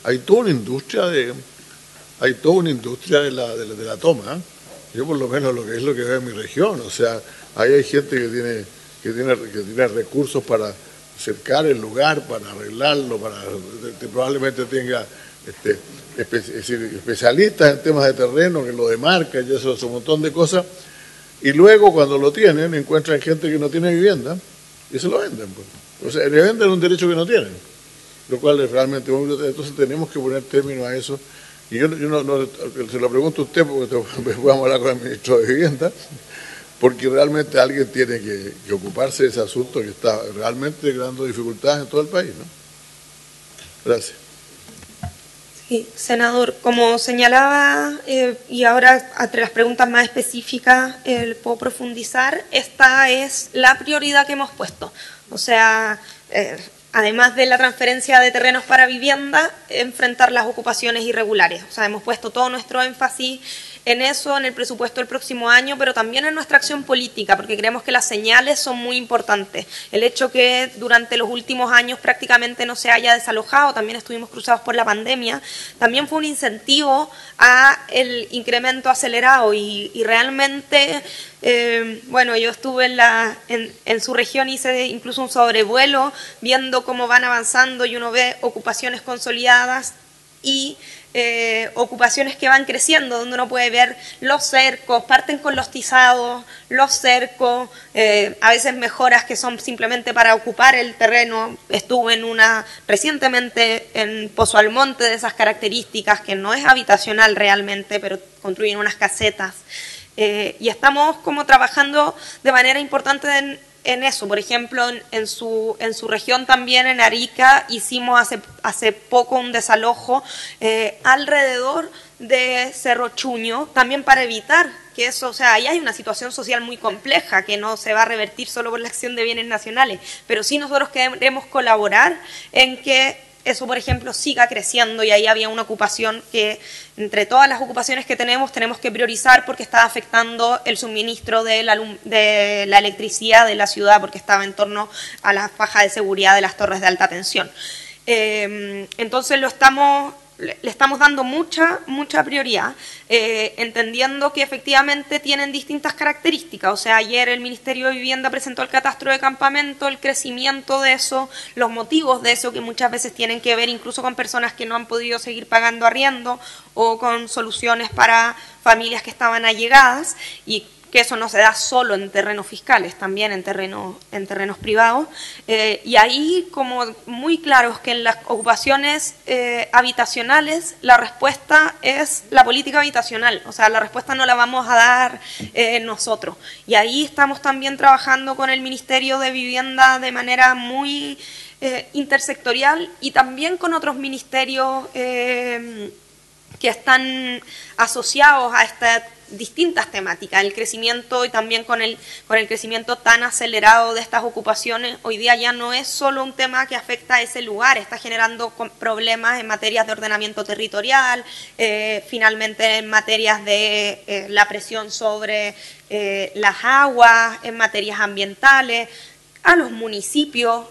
hay toda una industria de la toma, ¿eh? Yo por lo menos lo que veo en mi región, o sea, ahí hay gente que tiene recursos para cercar el lugar, para arreglarlo, probablemente tenga especialistas en temas de terreno, que lo demarcan y eso es un montón de cosas. Y luego, cuando lo tienen, encuentran gente que no tiene vivienda y se lo venden. Pues. O sea, le venden un derecho que no tienen, lo cual es realmente muy... Entonces tenemos que poner término a eso. Y yo no se lo pregunto a usted, porque vamos a hablar con el ministro de Vivienda, porque realmente alguien tiene que ocuparse de ese asunto que está realmente creando dificultades en todo el país, ¿no? Gracias. Sí, senador, como señalaba, y ahora entre las preguntas más específicas puedo profundizar, esta es la prioridad que hemos puesto. O sea, además de la transferencia de terrenos para vivienda, enfrentar las ocupaciones irregulares. O sea, hemos puesto todo nuestro énfasis en eso, en el presupuesto del próximo año, pero también en nuestra acción política, porque creemos que las señales son muy importantes. El hecho que durante los últimos años prácticamente no se haya desalojado, también estuvimos cruzados por la pandemia, también fue un incentivo a el incremento acelerado y realmente, bueno, yo estuve en su región, hice incluso un sobrevuelo viendo cómo van avanzando y uno ve ocupaciones consolidadas y ocupaciones que van creciendo, donde uno puede ver los cercos, parten con los tizados, los cercos, a veces mejoras que son simplemente para ocupar el terreno. Estuve recientemente en Pozo Almonte de esas características, que no es habitacional realmente, pero construyen unas casetas. Y estamos como trabajando de manera importante en eso. Por ejemplo, en su región también, en Arica, hicimos hace poco un desalojo alrededor de Cerro Chuño, también para evitar que eso, o sea, ahí hay una situación social muy compleja que no se va a revertir solo por la acción de bienes nacionales, pero sí nosotros queremos colaborar en que eso, por ejemplo, siga creciendo, y ahí había una ocupación que, entre todas las ocupaciones que tenemos que priorizar porque estaba afectando el suministro de la electricidad de la ciudad, porque estaba en torno a la faja de seguridad de las torres de alta tensión. Entonces lo estamos le estamos dando mucha prioridad, entendiendo que efectivamente tienen distintas características. O sea, ayer el Ministerio de Vivienda presentó el catastro de campamento, el crecimiento de eso, los motivos de eso, que muchas veces tienen que ver incluso con personas que no han podido seguir pagando arriendo o con soluciones para familias que estaban allegadas, y que eso no se da solo en terrenos fiscales, también en terrenos privados. Y ahí, como muy claro, es que en las ocupaciones habitacionales la respuesta es la política habitacional, o sea, la respuesta no la vamos a dar nosotros. Y ahí estamos también trabajando con el Ministerio de Vivienda de manera muy intersectorial, y también con otros ministerios que están asociados a estas distintas temáticas, el crecimiento, y también con el crecimiento tan acelerado de estas ocupaciones. Hoy día ya no es solo un tema que afecta a ese lugar, está generando problemas en materias de ordenamiento territorial, finalmente en materias de la presión sobre las aguas, en materias ambientales. A los municipios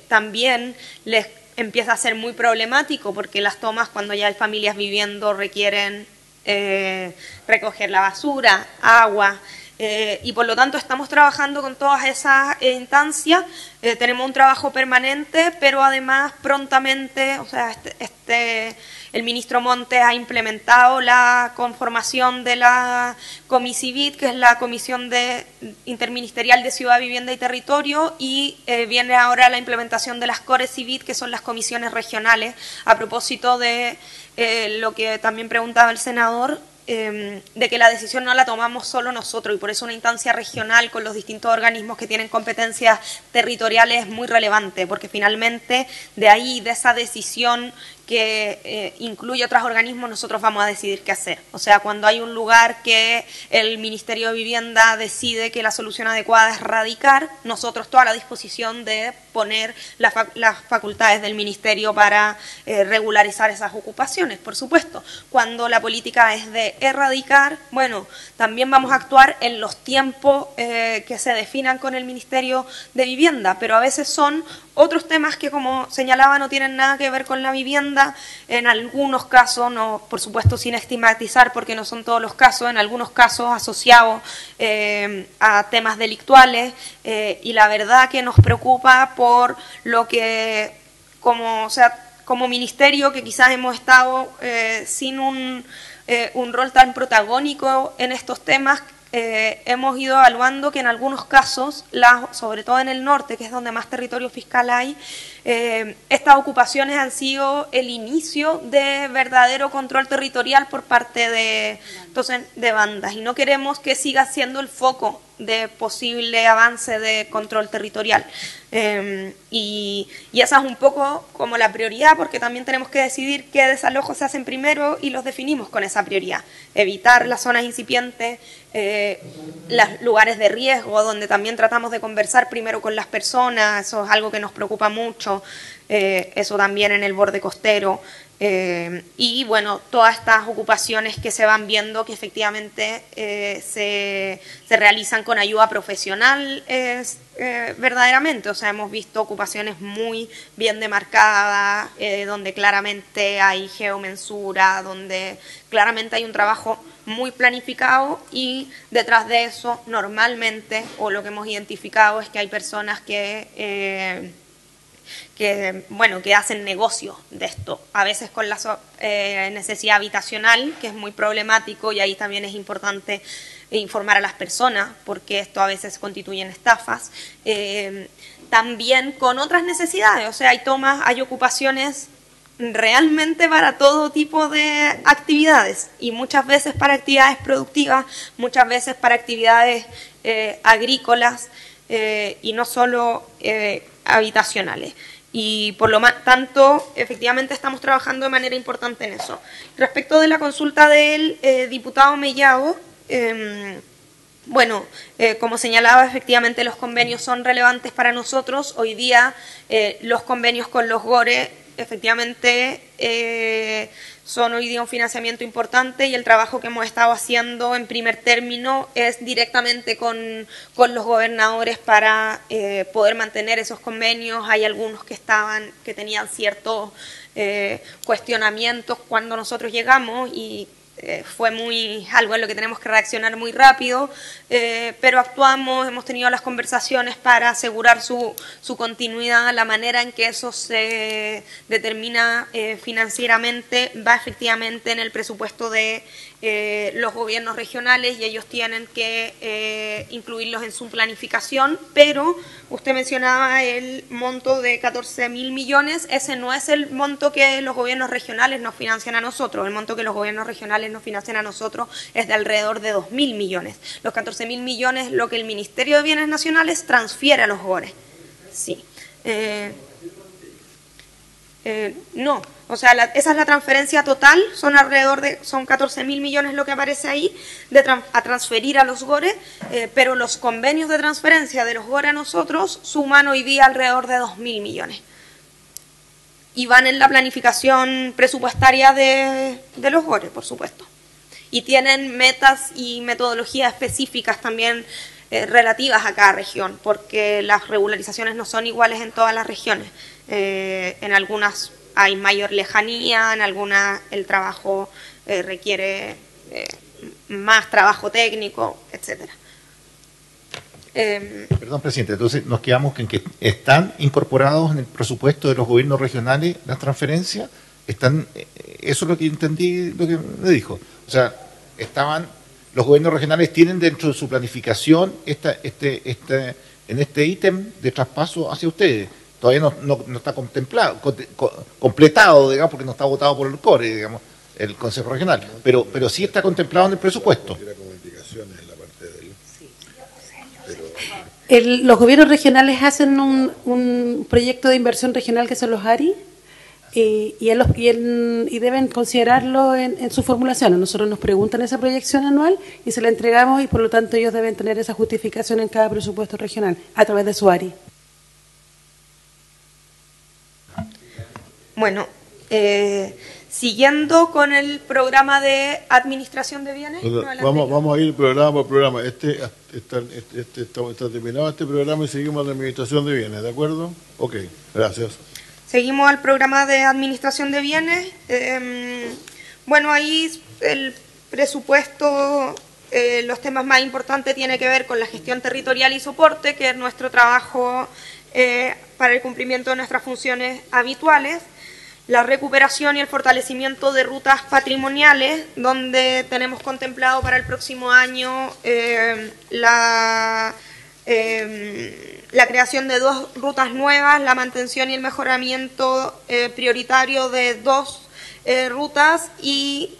también les empieza a ser muy problemático, porque las tomas, cuando ya hay familias viviendo, requieren recoger la basura, agua, y por lo tanto estamos trabajando con todas esas instancias. Tenemos un trabajo permanente, pero además prontamente, o sea, el ministro Montes ha implementado la conformación de la Comicivit, que es la Comisión Interministerial de Ciudad, Vivienda y Territorio, y viene ahora la implementación de las Corecivit, que son las comisiones regionales, a propósito de lo que también preguntaba el senador, de que la decisión no la tomamos solo nosotros, y por eso una instancia regional con los distintos organismos que tienen competencias territoriales es muy relevante, porque finalmente de ahí, de esa decisión que incluye otros organismos, nosotros vamos a decidir qué hacer. O sea, cuando hay un lugar que el Ministerio de Vivienda decide que la solución adecuada es radicar, nosotros toda la disposición de poner las facultades del Ministerio para regularizar esas ocupaciones, por supuesto. Cuando la política es de erradicar, bueno, también vamos a actuar en los tiempos que se definan con el Ministerio de Vivienda, pero a veces son otros temas que, como señalaba, no tienen nada que ver con la vivienda. En algunos casos, no, por supuesto sin estigmatizar, porque no son todos los casos, en algunos casos asociados a temas delictuales, y la verdad que nos preocupa por lo que, como ministerio, que quizás hemos estado sin un rol tan protagónico en estos temas. Hemos ido evaluando que en algunos casos, sobre todo en el norte, que es donde más territorio fiscal hay, estas ocupaciones han sido el inicio de verdadero control territorial por parte de bandas, y no queremos que siga siendo el foco de posible avance de control territorial. Y esa es un poco como la prioridad, porque también tenemos que decidir qué desalojos se hacen primero y los definimos con esa prioridad. Evitar las zonas incipientes, los lugares de riesgo, donde también tratamos de conversar primero con las personas, eso es algo que nos preocupa mucho, eso también en el borde costero. Y bueno, todas estas ocupaciones que se van viendo que efectivamente se realizan con ayuda profesional verdaderamente. O sea, hemos visto ocupaciones muy bien demarcadas, donde claramente hay geomensura, donde claramente hay un trabajo muy planificado, y detrás de eso normalmente, o lo que hemos identificado, es que hay personas que hacen negocio de esto, a veces con la necesidad habitacional, que es muy problemático, y ahí también es importante informar a las personas, porque esto a veces constituyen estafas, también con otras necesidades. O sea, hay ocupaciones realmente para todo tipo de actividades, y muchas veces para actividades productivas, muchas veces para actividades agrícolas, y no solo habitacionales. Y por lo tanto, efectivamente estamos trabajando de manera importante en eso. Respecto de la consulta del diputado Mellado, como señalaba, efectivamente los convenios son relevantes para nosotros. Hoy día los convenios con los GORE efectivamente son hoy día un financiamiento importante y el trabajo que hemos estado haciendo en primer término es directamente con los gobernadores para poder mantener esos convenios. Hay algunos que tenían ciertos cuestionamientos cuando nosotros llegamos y fue algo en lo que tenemos que reaccionar muy rápido, pero actuamos, hemos tenido las conversaciones para asegurar su continuidad. La manera en que eso se determina financieramente va efectivamente en el presupuesto de los gobiernos regionales y ellos tienen que incluirlos en su planificación, pero usted mencionaba el monto de 14.000 millones, ese no es el monto que los gobiernos regionales nos financian a nosotros, el monto que los gobiernos regionales nos financian a nosotros es de alrededor de 2.000 millones. Los 14.000 millones es lo que el Ministerio de Bienes Nacionales transfiere a los GORE. Sí. No, o sea, esa es la transferencia total, son 14.000 millones lo que aparece ahí a transferir a los GORE, pero los convenios de transferencia de los GORE a nosotros suman hoy día alrededor de 2.000 millones. Y van en la planificación presupuestaria de los GORE, por supuesto. Y tienen metas y metodologías específicas también relativas a cada región, porque las regularizaciones no son iguales en todas las regiones. En algunas hay mayor lejanía, en algunas el trabajo requiere más trabajo técnico, etcétera. Perdón, presidente, entonces nos quedamos en que están incorporados en el presupuesto de los gobiernos regionales las transferencias, eso es lo que entendí, lo que me dijo. O sea, los gobiernos regionales tienen dentro de su planificación en este ítem de traspaso hacia ustedes. Todavía no está completado, digamos, porque no está votado por el CORE, digamos, el Consejo Regional, pero sí está contemplado en el presupuesto. Los gobiernos regionales hacen un proyecto de inversión regional que son los ARI y deben considerarlo en su formulación. A nosotros nos preguntan esa proyección anual y se la entregamos y por lo tanto ellos deben tener esa justificación en cada presupuesto regional a través de su ARI. Bueno, siguiendo con el programa de administración de bienes. Vamos a ir programa por programa. Está terminado este programa y seguimos la administración de bienes, ¿de acuerdo? Ok, gracias. Seguimos al programa de administración de bienes. Bueno, ahí el presupuesto, los temas más importantes tienen que ver con la gestión territorial y soporte, que es nuestro trabajo para el cumplimiento de nuestras funciones habituales. La recuperación y el fortalecimiento de rutas patrimoniales, donde tenemos contemplado para el próximo año la creación de 2 rutas nuevas, la mantención y el mejoramiento prioritario de 2 rutas y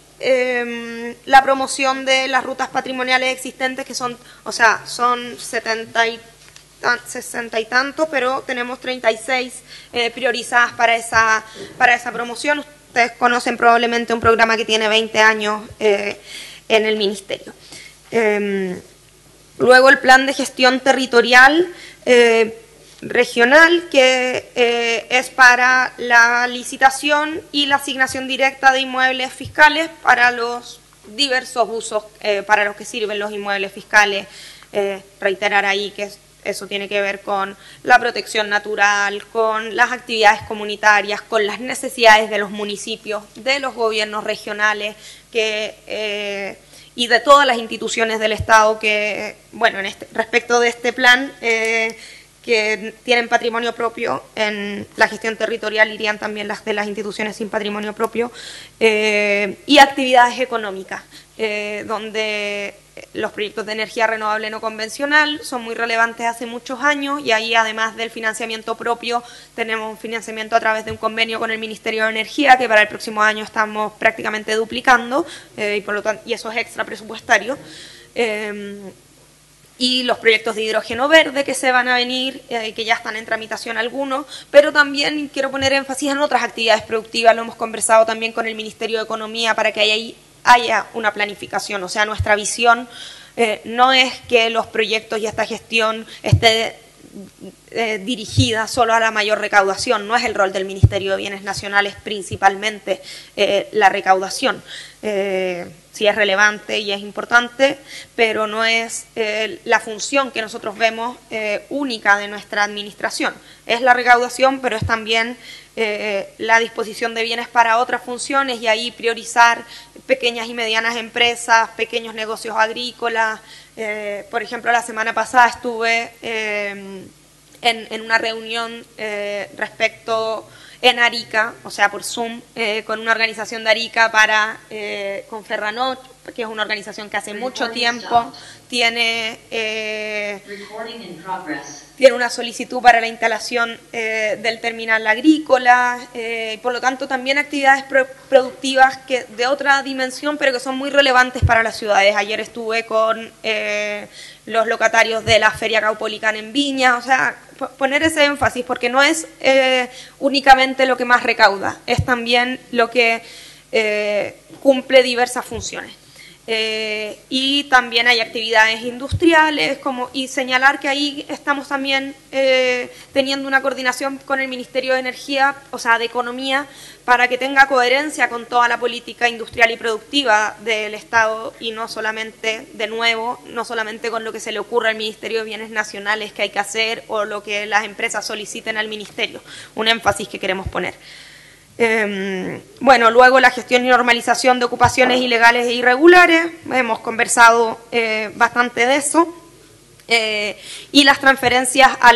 la promoción de las rutas patrimoniales existentes, que son 60 y tanto, pero tenemos 36 priorizadas para esa promoción. Ustedes conocen probablemente un programa que tiene 20 años en el Ministerio. Luego el plan de gestión territorial regional, que es para la licitación y la asignación directa de inmuebles fiscales para los diversos usos para los que sirven los inmuebles fiscales. Reiterar ahí que eso tiene que ver con la protección natural, con las actividades comunitarias, con las necesidades de los municipios, de los gobiernos regionales y de todas las instituciones del Estado que, bueno, respecto de este plan, que tienen patrimonio propio en la gestión territorial, irían también las de las instituciones sin patrimonio propio, y actividades económicas, donde los proyectos de energía renovable no convencional son muy relevantes hace muchos años y ahí, además del financiamiento propio, tenemos un financiamiento a través de un convenio con el Ministerio de Energía que para el próximo año estamos prácticamente duplicando y por lo tanto, y eso es extra presupuestario. Y los proyectos de hidrógeno verde que se van a venir, que ya están en tramitación algunos, pero también quiero poner énfasis en otras actividades productivas. Lo hemos conversado también con el Ministerio de Economía para que haya una planificación. O sea, nuestra visión no es que los proyectos y esta gestión esté dirigida solo a la mayor recaudación. No es el rol del Ministerio de Bienes Nacionales principalmente la recaudación. Sí es relevante y es importante, pero no es la función que nosotros vemos única de nuestra administración. Es la recaudación, pero es también la disposición de bienes para otras funciones y ahí priorizar pequeñas y medianas empresas, pequeños negocios agrícolas. Por ejemplo, la semana pasada estuve en una reunión respecto en Arica, o sea, por Zoom, con una organización de Arica con Ferranot, que es una organización que hace mucho tiempo tiene una solicitud para la instalación del terminal agrícola, y por lo tanto también actividades productivas de otra dimensión, pero que son muy relevantes para las ciudades. Ayer estuve con los locatarios de la Feria Caupolicán en Viña, o sea, poner ese énfasis, porque no es únicamente lo que más recauda, es también lo que cumple diversas funciones. Y también hay actividades industriales, y señalar que ahí estamos también teniendo una coordinación con el Ministerio de Energía, o sea, de Economía, para que tenga coherencia con toda la política industrial y productiva del Estado y no solamente, de nuevo, no solamente con lo que se le ocurra al Ministerio de Bienes Nacionales que hay que hacer o lo que las empresas soliciten al Ministerio, un énfasis que queremos poner. Bueno, luego la gestión y normalización de ocupaciones ilegales e irregulares, hemos conversado bastante de eso, y las transferencias a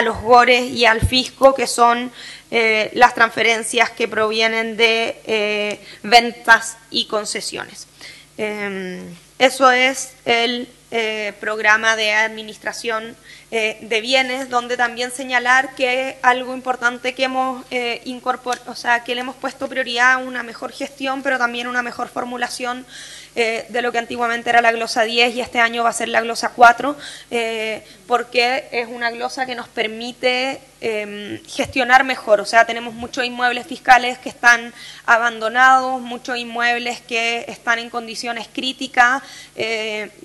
los GORES y al fisco, que son las transferencias que provienen de ventas y concesiones. Eso es el programa de administración de bienes, donde también señalar que algo importante que hemos incorporado, o sea, que le hemos puesto prioridad a una mejor gestión, pero también una mejor formulación de lo que antiguamente era la glosa 10 y este año va a ser la glosa 4, porque es una glosa que nos permite gestionar mejor. O sea, tenemos muchos inmuebles fiscales que están abandonados, muchos inmuebles que están en condiciones críticas,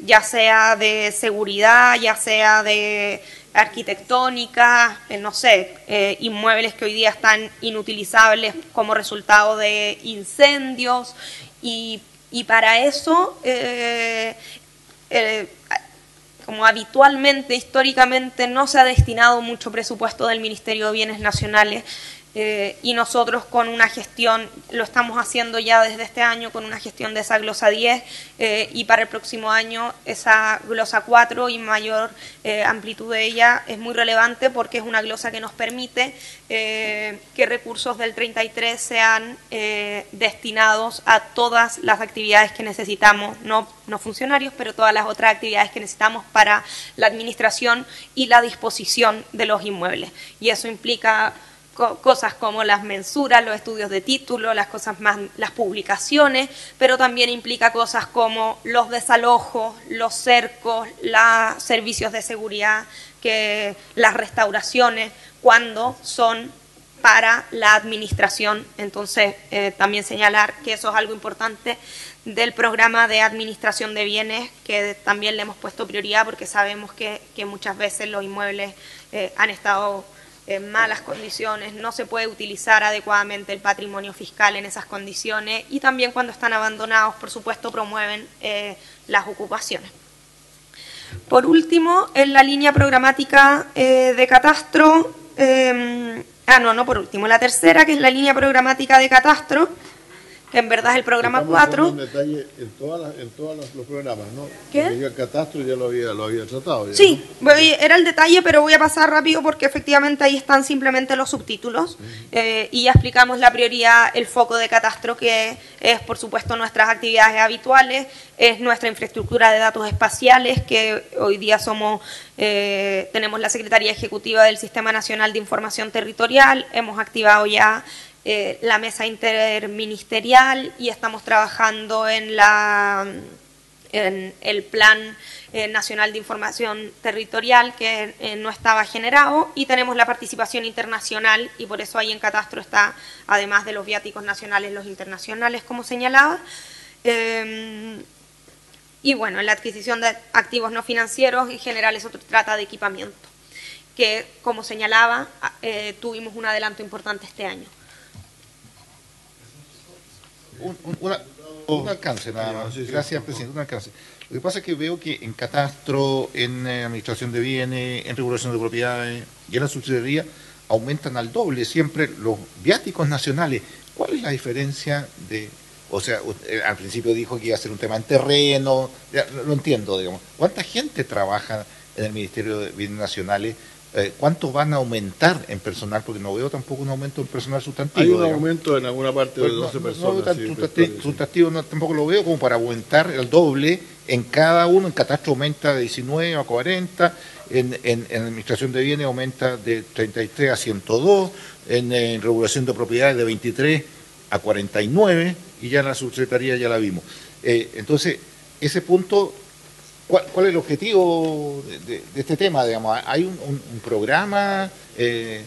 ya sea de seguridad, ya sea de arquitectónica, no sé, inmuebles que hoy día están inutilizables como resultado de incendios, y para eso, como habitualmente, históricamente, no se ha destinado mucho presupuesto del Ministerio de Bienes Nacionales, y nosotros con una gestión, lo estamos haciendo ya desde este año con una gestión de esa glosa 10, y para el próximo año esa glosa 4 y mayor amplitud de ella es muy relevante porque es una glosa que nos permite que recursos del 33 sean destinados a todas las actividades que necesitamos, no funcionarios, pero todas las otras actividades que necesitamos para la administración y la disposición de los inmuebles. Y eso implica cosas como las mensuras, los estudios de título, las publicaciones, pero también implica cosas como los desalojos, los cercos, los servicios de seguridad, las restauraciones, cuando son para la administración. Entonces, también señalar que eso es algo importante del programa de administración de bienes, que también le hemos puesto prioridad porque sabemos que muchas veces los inmuebles han estado en malas condiciones, no se puede utilizar adecuadamente el patrimonio fiscal en esas condiciones, y también cuando están abandonados, por supuesto, promueven las ocupaciones. Por último, en la línea programática de catastro, no por último, la tercera, que es la línea programática de catastro, que en verdad es el programa 4. En detalle en todos los programas, ¿no? ¿Qué? Porque el catastro ya lo había tratado. Ya, sí, ¿no? Era el detalle, pero voy a pasar rápido porque efectivamente ahí están simplemente los subtítulos, y ya explicamos la prioridad, el foco de catastro, que es, por supuesto, nuestras actividades habituales, es nuestra infraestructura de datos espaciales, que hoy día tenemos la Secretaría Ejecutiva del Sistema Nacional de Información Territorial, hemos activado ya la mesa interministerial y estamos trabajando en el Plan Nacional de Información Territorial, que no estaba generado, y tenemos la participación internacional, y por eso ahí en catastro está, además de los viáticos nacionales, los internacionales, como señalaba. Y bueno, en la adquisición de activos no financieros, en general eso trata de equipamiento. que, como señalaba, tuvimos un adelanto importante este año. Un alcance nada más. Gracias, presidente, un alcance. Lo que pasa es que veo que en catastro, en administración de bienes, en regulación de propiedades y en la subsidiaría aumentan al doble siempre los viáticos nacionales. ¿Cuál es la diferencia de...? O sea, al principio dijo que iba a ser un tema en terreno, ya, lo entiendo, digamos. ¿Cuánta gente trabaja en el Ministerio de Bienes Nacionales? ¿Cuánto van a aumentar en personal? Porque no veo tampoco un aumento en personal sustantivo. Hay un digamos. aumento en alguna parte de 12 personas. Sustantivo tampoco lo veo como para aumentar el doble en cada uno. En catastro aumenta de 19 a 40, en administración de bienes aumenta de 33 a 102, en regulación de propiedades de 23 a 49, y ya en la subsecretaría ya la vimos. Entonces, ese punto... ¿Cuál es el objetivo de este tema? Digamos, ¿hay un programa de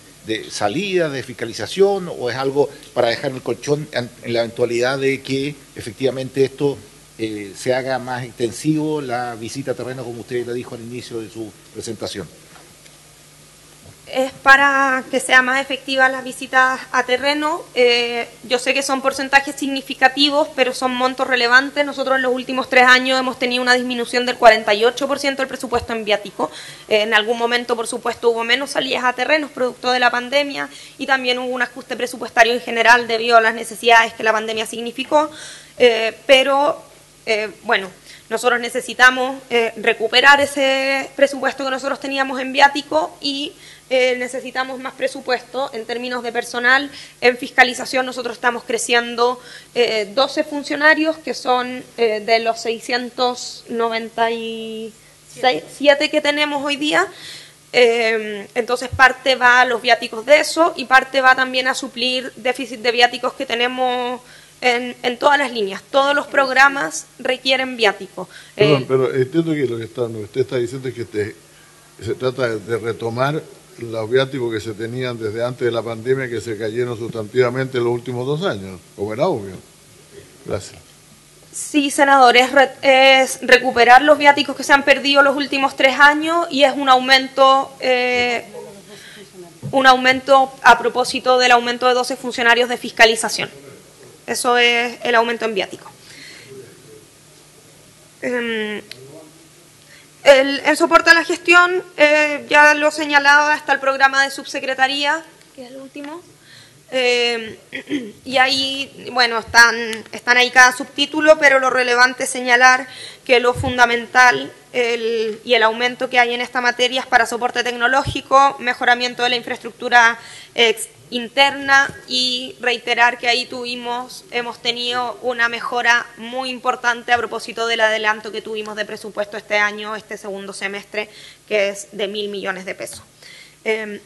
salida, de fiscalización, o es algo para dejar el colchón en la eventualidad de que efectivamente esto se haga más extensivo, la visita a terreno, como usted le dijo al inicio de su presentación? Es para que sea más efectiva las visitas a terreno. Yo sé que son porcentajes significativos, pero son montos relevantes. Nosotros en los últimos 3 años hemos tenido una disminución del 48% del presupuesto en viático. En algún momento, por supuesto, hubo menos salidas a terrenos producto de la pandemia, y también hubo un ajuste presupuestario en general debido a las necesidades que la pandemia significó. Bueno, nosotros necesitamos recuperar ese presupuesto que nosotros teníamos en viático, y necesitamos más presupuesto en términos de personal. En fiscalización nosotros estamos creciendo 12 funcionarios, que son de los 697 que tenemos hoy día. Entonces parte va a los viáticos de eso, y parte va también a suplir déficit de viáticos que tenemos en todas las líneas. Todos los programas requieren viático. Perdón, pero entiendo que lo que usted está diciendo es que se trata de retomar los viáticos que se tenían desde antes de la pandemia, que se cayeron sustantivamente en los últimos 2 años, como era obvio. Gracias. Sí, senador, es recuperar los viáticos que se han perdido los últimos 3 años, y es un aumento a propósito del aumento de 12 funcionarios de fiscalización. Eso es el aumento en viático. El soporte a la gestión, ya lo señalaba, está el programa de subsecretaría, que es el último. Y ahí, bueno, están ahí cada subtítulo, pero lo relevante es señalar que lo fundamental y el aumento que hay en esta materia es para soporte tecnológico, mejoramiento de la infraestructura interna, y reiterar que ahí hemos tenido una mejora muy importante a propósito del adelanto que tuvimos de presupuesto este año, este segundo semestre, que es de 1.000 millones de pesos.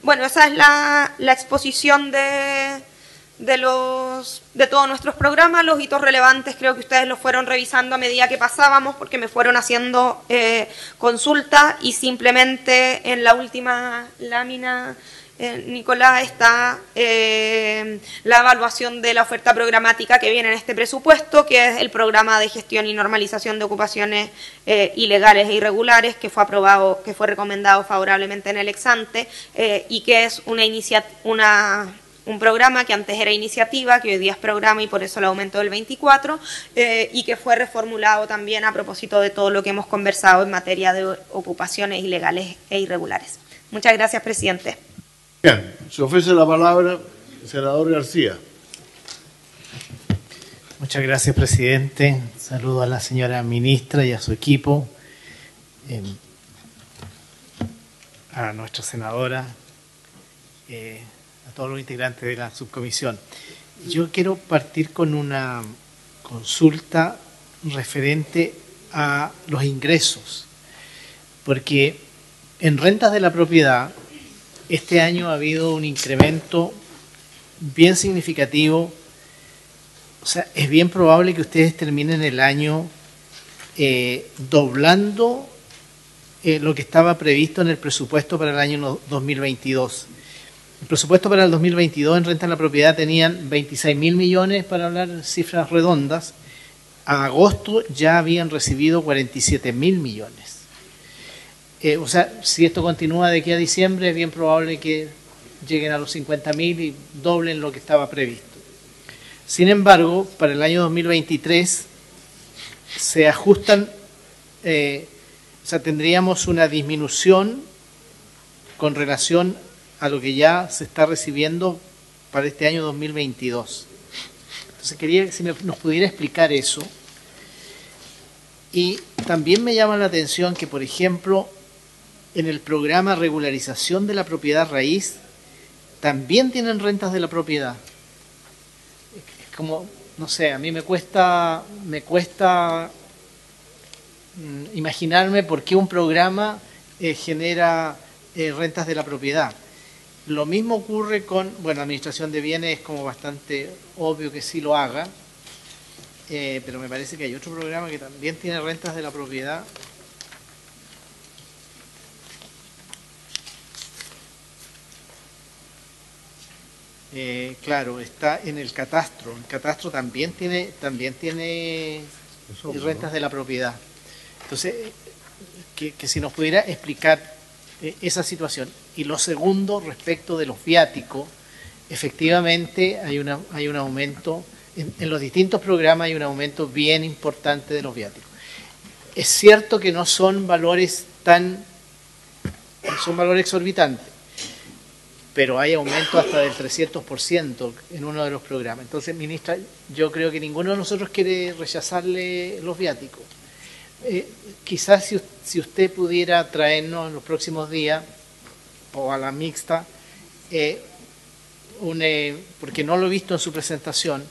Bueno, esa es la exposición de todos nuestros programas. Los hitos relevantes creo que ustedes los fueron revisando a medida que pasábamos, porque me fueron haciendo consulta, y simplemente en la última lámina, Nicolás, está la evaluación de la oferta programática que viene en este presupuesto, que es el programa de gestión y normalización de ocupaciones ilegales e irregulares, que fue aprobado, que fue recomendado favorablemente en el ex-ante, y que es un programa que antes era iniciativa, que hoy día es programa, y por eso el aumento del 24, y que fue reformulado también a propósito de todo lo que hemos conversado en materia de ocupaciones ilegales e irregulares. Muchas gracias, presidente. Bien, se ofrece la palabra el senador García. Muchas gracias, presidente. Saludo a la señora ministra y a su equipo, a nuestra senadora, a todos los integrantes de la subcomisión. Yo quiero partir con una consulta referente a los ingresos, porque en rentas de la propiedad este año ha habido un incremento bien significativo. O sea, es bien probable que ustedes terminen el año doblando lo que estaba previsto en el presupuesto para el año 2022. El presupuesto para el 2022 en renta de la propiedad tenían 26.000 millones, para hablar cifras redondas. A agosto ya habían recibido 47.000 millones. o sea, si esto continúa de aquí a diciembre, es bien probable que lleguen a los 50.000 y doblen lo que estaba previsto. Sin embargo, para el año 2023 se ajustan, o sea, tendríamos una disminución con relación a lo que ya se está recibiendo para este año 2022. Entonces quería que nos pudiera explicar eso. Y también me llama la atención que, por ejemplo, en el programa Regularización de la Propiedad Raíz, también tienen rentas de la propiedad. Es como, no sé, a mí me cuesta imaginarme por qué un programa genera rentas de la propiedad. Lo mismo ocurre con, bueno, administración de bienes es como bastante obvio que sí lo haga, pero me parece que hay otro programa que también tiene rentas de la propiedad. Claro, está en el catastro. El catastro también tiene rentas de la propiedad. Entonces, que si nos pudiera explicar esa situación. Y lo segundo, respecto de los viáticos, efectivamente hay un aumento, en los distintos programas hay un aumento bien importante de los viáticos. Es cierto que no son valores son valores exorbitantes, pero hay aumento hasta del 300% en uno de los programas. Entonces, ministra, yo creo que ninguno de nosotros quiere rechazarle los viáticos. Quizás si usted pudiera traernos en los próximos días, o a la mixta, porque no lo he visto en su presentación,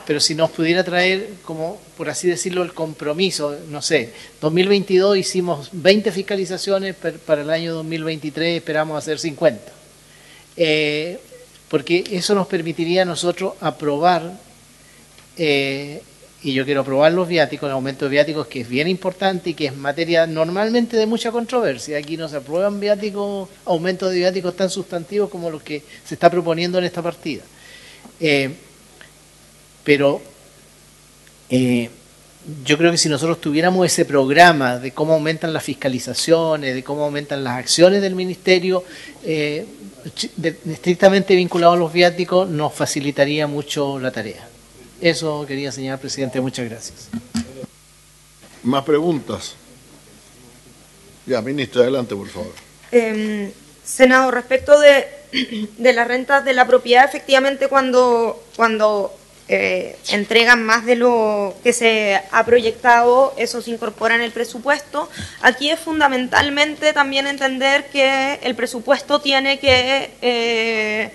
pero si nos pudiera traer, como por así decirlo, el compromiso, no sé, 2022 hicimos 20 fiscalizaciones, para el año 2023 esperamos hacer 50. Porque eso nos permitiría a nosotros aprobar, y yo quiero aprobar los viáticos, el aumento de viáticos, que es bien importante y que es materia normalmente de mucha controversia. Aquí no se aprueban viáticos, aumentos de viáticos tan sustantivos como los que se está proponiendo en esta partida. Pero yo creo que si nosotros tuviéramos ese programa de cómo aumentan las fiscalizaciones, de cómo aumentan las acciones del Ministerio, estrictamente vinculado a los viáticos, nos facilitaría mucho la tarea. Eso quería señalar, presidente. Muchas gracias. ¿Más preguntas? Ya, ministra, adelante, por favor. Senador, respecto de las rentas de la propiedad, efectivamente cuando entregan más de lo que se ha proyectado, eso se incorpora en el presupuesto. Aquí es fundamentalmente también entender que el presupuesto tiene que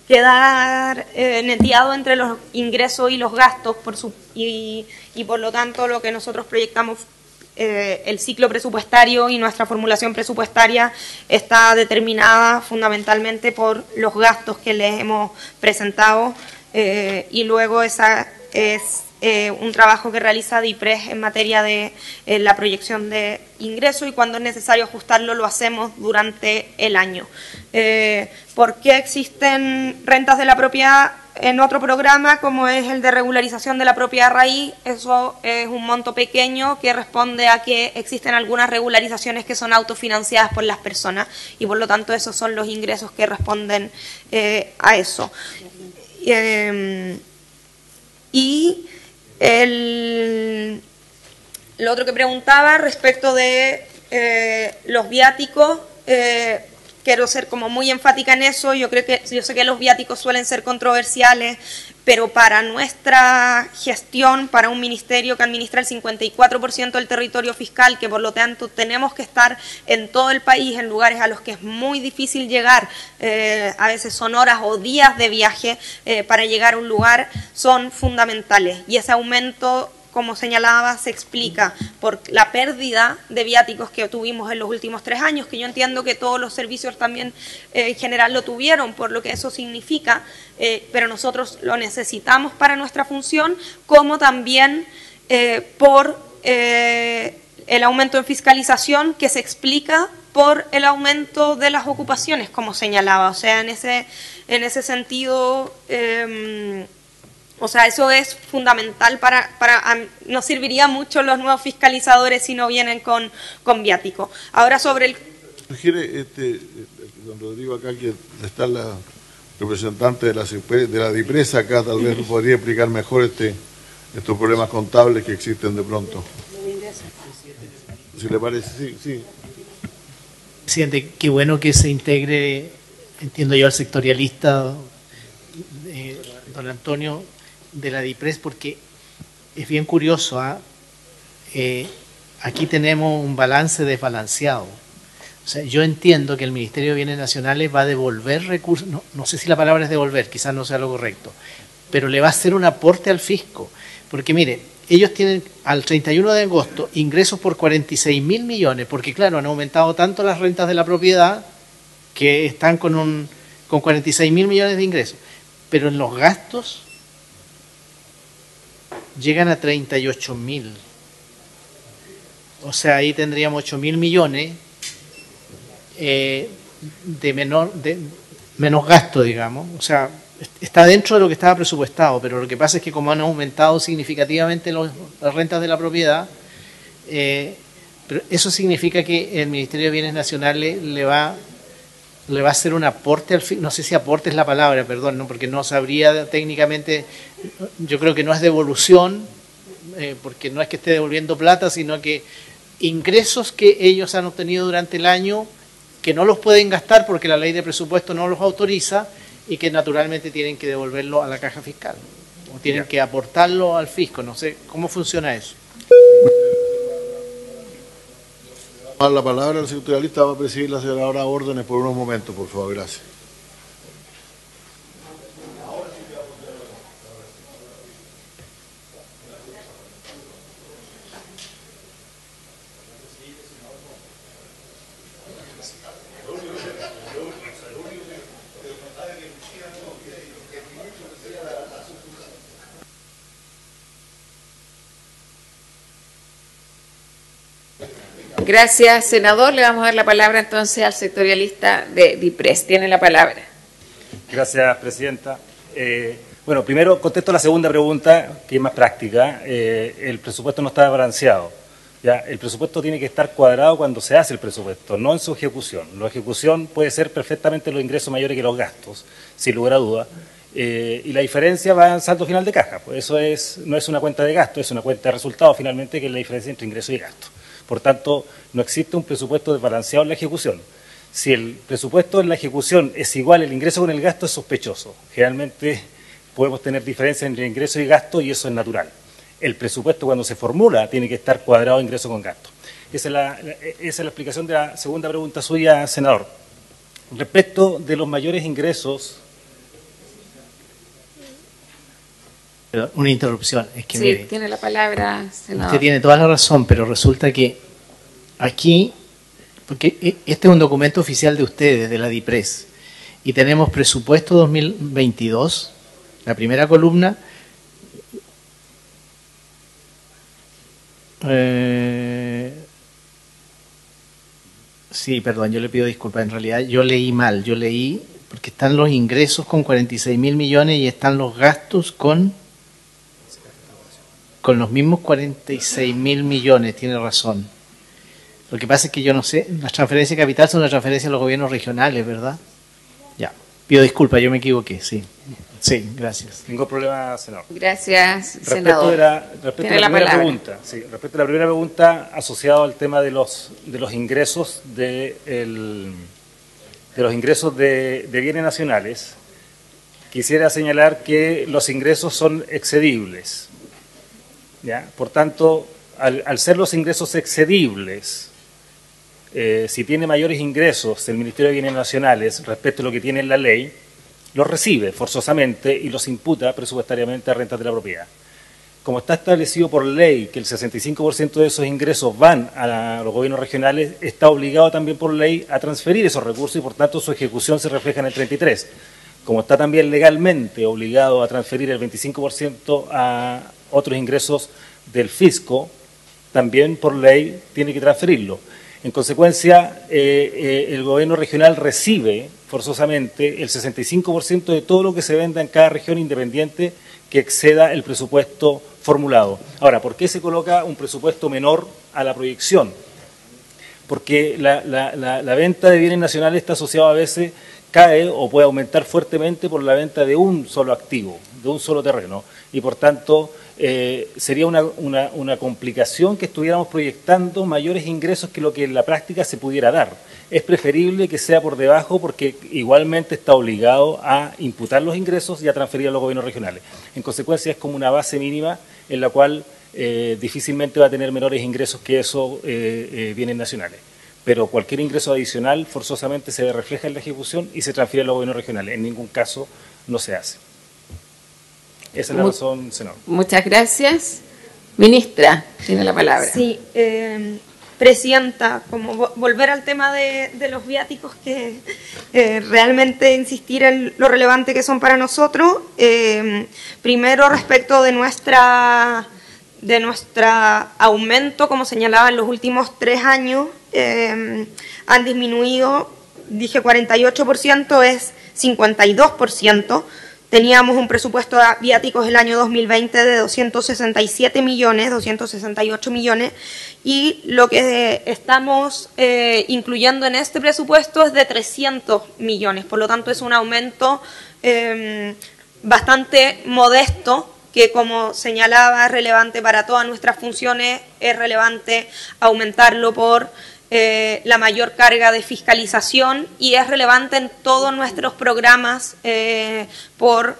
quedar neteado entre los ingresos y los gastos, y por lo tanto lo que nosotros proyectamos, el ciclo presupuestario y nuestra formulación presupuestaria está determinada fundamentalmente por los gastos que les hemos presentado, y luego esa es un trabajo que realiza DIPRES en materia de la proyección de ingresos, y cuando es necesario ajustarlo lo hacemos durante el año. ¿Por qué existen rentas de la propiedad en otro programa como es el de regularización de la propiedad raíz? Eso es un monto pequeño que responde a que existen algunas regularizaciones que son autofinanciadas por las personas, y por lo tanto esos son los ingresos que responden a eso. Y lo otro que preguntaba respecto de los viáticos, quiero ser como muy enfática en eso. Yo sé que los viáticos suelen ser controversiales, pero para nuestra gestión, para un ministerio que administra el 54% del territorio fiscal, que por lo tanto tenemos que estar en todo el país, en lugares a los que es muy difícil llegar, a veces son horas o días de viaje para llegar a un lugar, son fundamentales. Y ese aumento, como señalaba, se explica por la pérdida de viáticos que tuvimos en los últimos 3 años, que yo entiendo que todos los servicios también en general lo tuvieron, por lo que eso significa, pero nosotros lo necesitamos para nuestra función, como también por el aumento en fiscalización, que se explica por el aumento de las ocupaciones, como señalaba. O sea, en ese sentido O sea, eso es fundamental nos serviría mucho los nuevos fiscalizadores si no vienen con viático. Ahora sobre el... Sugiere, don Rodrigo, acá que está la representante de la DIPRES acá, tal vez podría explicar mejor estos problemas contables que existen de pronto. Si le parece, sí. Presidente, qué bueno que se integre, entiendo yo, al sectorialista, don Antonio, de la DIPRES, porque es bien curioso. Aquí tenemos un balance desbalanceado. O sea, yo entiendo que el Ministerio de Bienes Nacionales va a devolver recursos, no sé si la palabra es devolver, quizás no sea lo correcto, pero le va a hacer un aporte al fisco. Porque mire, ellos tienen al 31 de agosto ingresos por 46.000 millones, porque claro, han aumentado tanto las rentas de la propiedad que están con 46.000 millones de ingresos. Pero en los gastos llegan a 38.000. O sea, ahí tendríamos 8.000 millones de menos gasto, digamos. O sea, está dentro de lo que estaba presupuestado, pero lo que pasa es que como han aumentado significativamente las rentas de la propiedad, pero eso significa que el Ministerio de Bienes Nacionales le va a hacer un aporte al fisco. No sé si aporte es la palabra, perdón, ¿no? Porque no sabría técnicamente. Yo creo que no es devolución, porque no es que esté devolviendo plata, sino que ingresos que ellos han obtenido durante el año que no los pueden gastar porque la ley de presupuesto no los autoriza y que naturalmente tienen que devolverlo a la caja fiscal o tienen que aportarlo al fisco. No sé cómo funciona eso. La palabra del sectorialista va a presidir la senadora Órdenes por unos momentos, por favor, gracias. Gracias, senador. Le vamos a dar la palabra entonces al sectorialista de DIPRES. Tiene la palabra. Gracias, presidenta. Bueno, primero contesto la segunda pregunta, que es más práctica. El presupuesto no está balanceado. ¿Ya? El presupuesto tiene que estar cuadrado cuando se hace el presupuesto, no en su ejecución. La ejecución puede ser perfectamente los ingresos mayores que los gastos, sin lugar a duda. Y la diferencia va en saldo final de caja. Pues eso no es una cuenta de gasto, es una cuenta de resultados finalmente, que es la diferencia entre ingreso y gasto. Por tanto, no existe un presupuesto desbalanceado en la ejecución. Si el presupuesto en la ejecución es igual el ingreso con el gasto, es sospechoso. Generalmente podemos tener diferencias entre ingreso y gasto y eso es natural. El presupuesto cuando se formula tiene que estar cuadrado ingreso con gasto. Esa es la explicación de la segunda pregunta suya, senador. Respecto de los mayores ingresos... Una interrupción. Es que, sí, mire, tiene la palabra, senador. Usted tiene toda la razón, pero resulta que aquí, porque este es un documento oficial de ustedes, de la DIPRES, y tenemos presupuesto 2022, la primera columna, sí, perdón, yo le pido disculpas, en realidad yo leí mal, porque están los ingresos con 46.000 millones y están los gastos con los mismos 46.000 millones, tiene razón. Lo que pasa es que yo no sé, las transferencias de capital son las transferencias a los gobiernos regionales, ¿verdad? Ya, pido disculpas, yo me equivoqué, sí. Sí, gracias. Ningún problema, senador. Gracias, senador. Respecto a la primera pregunta, asociado al tema de los ingresos de bienes nacionales, quisiera señalar que los ingresos son excedibles. ¿Ya? Por tanto, al ser los ingresos excedibles, si tiene mayores ingresos el Ministerio de Bienes Nacionales respecto a lo que tiene en la ley, los recibe forzosamente y los imputa presupuestariamente a rentas de la propiedad. Como está establecido por ley que el 65% de esos ingresos van a los gobiernos regionales, está obligado también por ley a transferir esos recursos y por tanto su ejecución se refleja en el 33%. Como está también legalmente obligado a transferir el 25% a otros ingresos del fisco, también por ley tiene que transferirlo. En consecuencia, el gobierno regional recibe forzosamente el 65% de todo lo que se venda en cada región, independiente que exceda el presupuesto formulado. Ahora, ¿por qué se coloca un presupuesto menor a la proyección? Porque la venta de bienes nacionales está asociada a veces, cae o puede aumentar fuertemente por la venta de un solo activo, de un solo terreno, y por tanto sería una complicación que estuviéramos proyectando mayores ingresos que lo que en la práctica se pudiera dar. Es preferible que sea por debajo porque igualmente está obligado a imputar los ingresos y a transferir a los gobiernos regionales. En consecuencia es como una base mínima en la cual difícilmente va a tener menores ingresos que esos bienes nacionales. Pero cualquier ingreso adicional forzosamente se refleja en la ejecución y se transfiere a los gobiernos regionales. En ningún caso no se hace. Esa es la razón, senador. Muchas gracias. Ministra, tiene la palabra. Sí, Presidenta, como volver al tema de los viáticos, que realmente insistir en lo relevante que son para nosotros. Primero, respecto de nuestra aumento, como señalaba, en los últimos 3 años, han disminuido, dije 48%, es 52%. Teníamos un presupuesto de viáticos el año 2020 de 268 millones, y lo que estamos incluyendo en este presupuesto es de 300 millones. Por lo tanto, es un aumento bastante modesto, que, como señalaba, es relevante para todas nuestras funciones. Es relevante aumentarlo por la mayor carga de fiscalización, y es relevante en todos nuestros programas por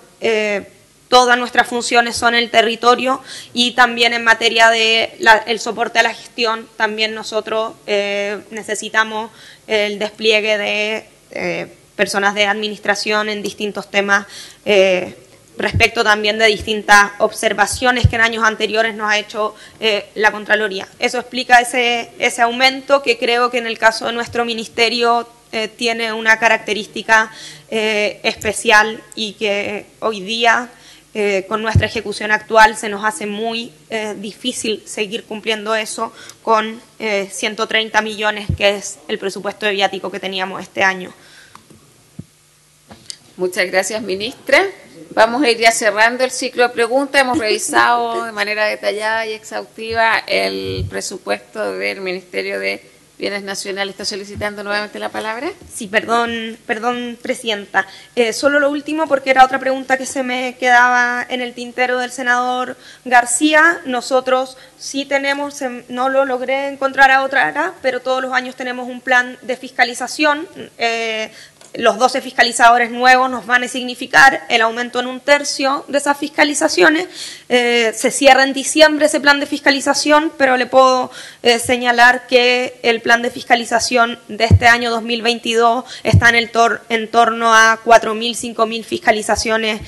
todas nuestras funciones son el territorio, y también en materia de el soporte a la gestión. También nosotros necesitamos el despliegue de personas de administración en distintos temas, respecto también de distintas observaciones que en años anteriores nos ha hecho la Contraloría. Eso explica ese aumento, que creo que en el caso de nuestro ministerio tiene una característica especial, y que hoy día, con nuestra ejecución actual, se nos hace muy difícil seguir cumpliendo eso con 130 millones, que es el presupuesto de viático que teníamos este año. Muchas gracias, ministra. Vamos a ir ya cerrando el ciclo de preguntas. Hemos revisado de manera detallada y exhaustiva el presupuesto del Ministerio de Bienes Nacionales. ¿Está solicitando nuevamente la palabra? Sí, perdón, Presidenta. Solo lo último, porque era otra pregunta que se me quedaba en el tintero del senador García. Nosotros sí tenemos, no lo logré encontrar ahora, pero todos los años tenemos un plan de fiscalización. Los 12 fiscalizadores nuevos nos van a significar el aumento en 1/3 de esas fiscalizaciones. Se cierra en diciembre ese plan de fiscalización, pero le puedo señalar que el plan de fiscalización de este año 2022 está en torno a 4.000, 5.000 fiscalizaciones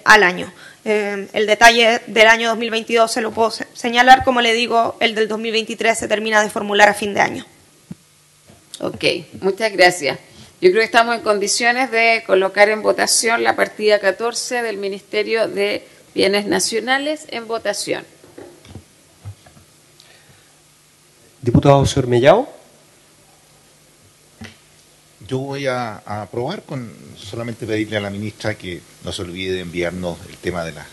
al año. El detalle del año 2022 se lo puedo señalar. Como le digo, el del 2023 se termina de formular a fin de año. Ok, muchas gracias. Yo creo que estamos en condiciones de colocar en votación la partida 14 del Ministerio de Bienes Nacionales en votación. Diputado señor Mellado. Yo voy a aprobar, con solamente pedirle a la ministra que no se olvide de enviarnos el tema de las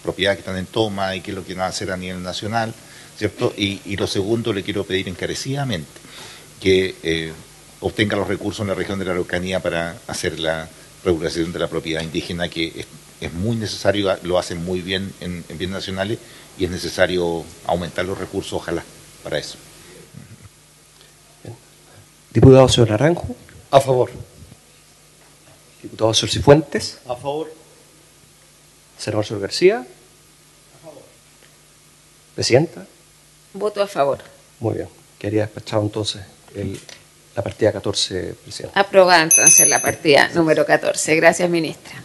propiedades que están en toma y qué es lo que van a hacer a nivel nacional, ¿cierto? Y lo segundo, le quiero pedir encarecidamente que obtenga los recursos en la región de la Araucanía para hacer la regulación de la propiedad indígena, que es muy necesario, lo hacen muy bien en bienes nacionales, y es necesario aumentar los recursos, ojalá, para eso. Diputado señor Naranjo. A favor. Diputado señor Cifuentes. A favor. Senador señor García. A favor. Presidenta. Voto a favor. Muy bien. Quedaría despachado entonces la partida 14, Presidenta. Aprobada entonces la partida número 14. Gracias, ministra.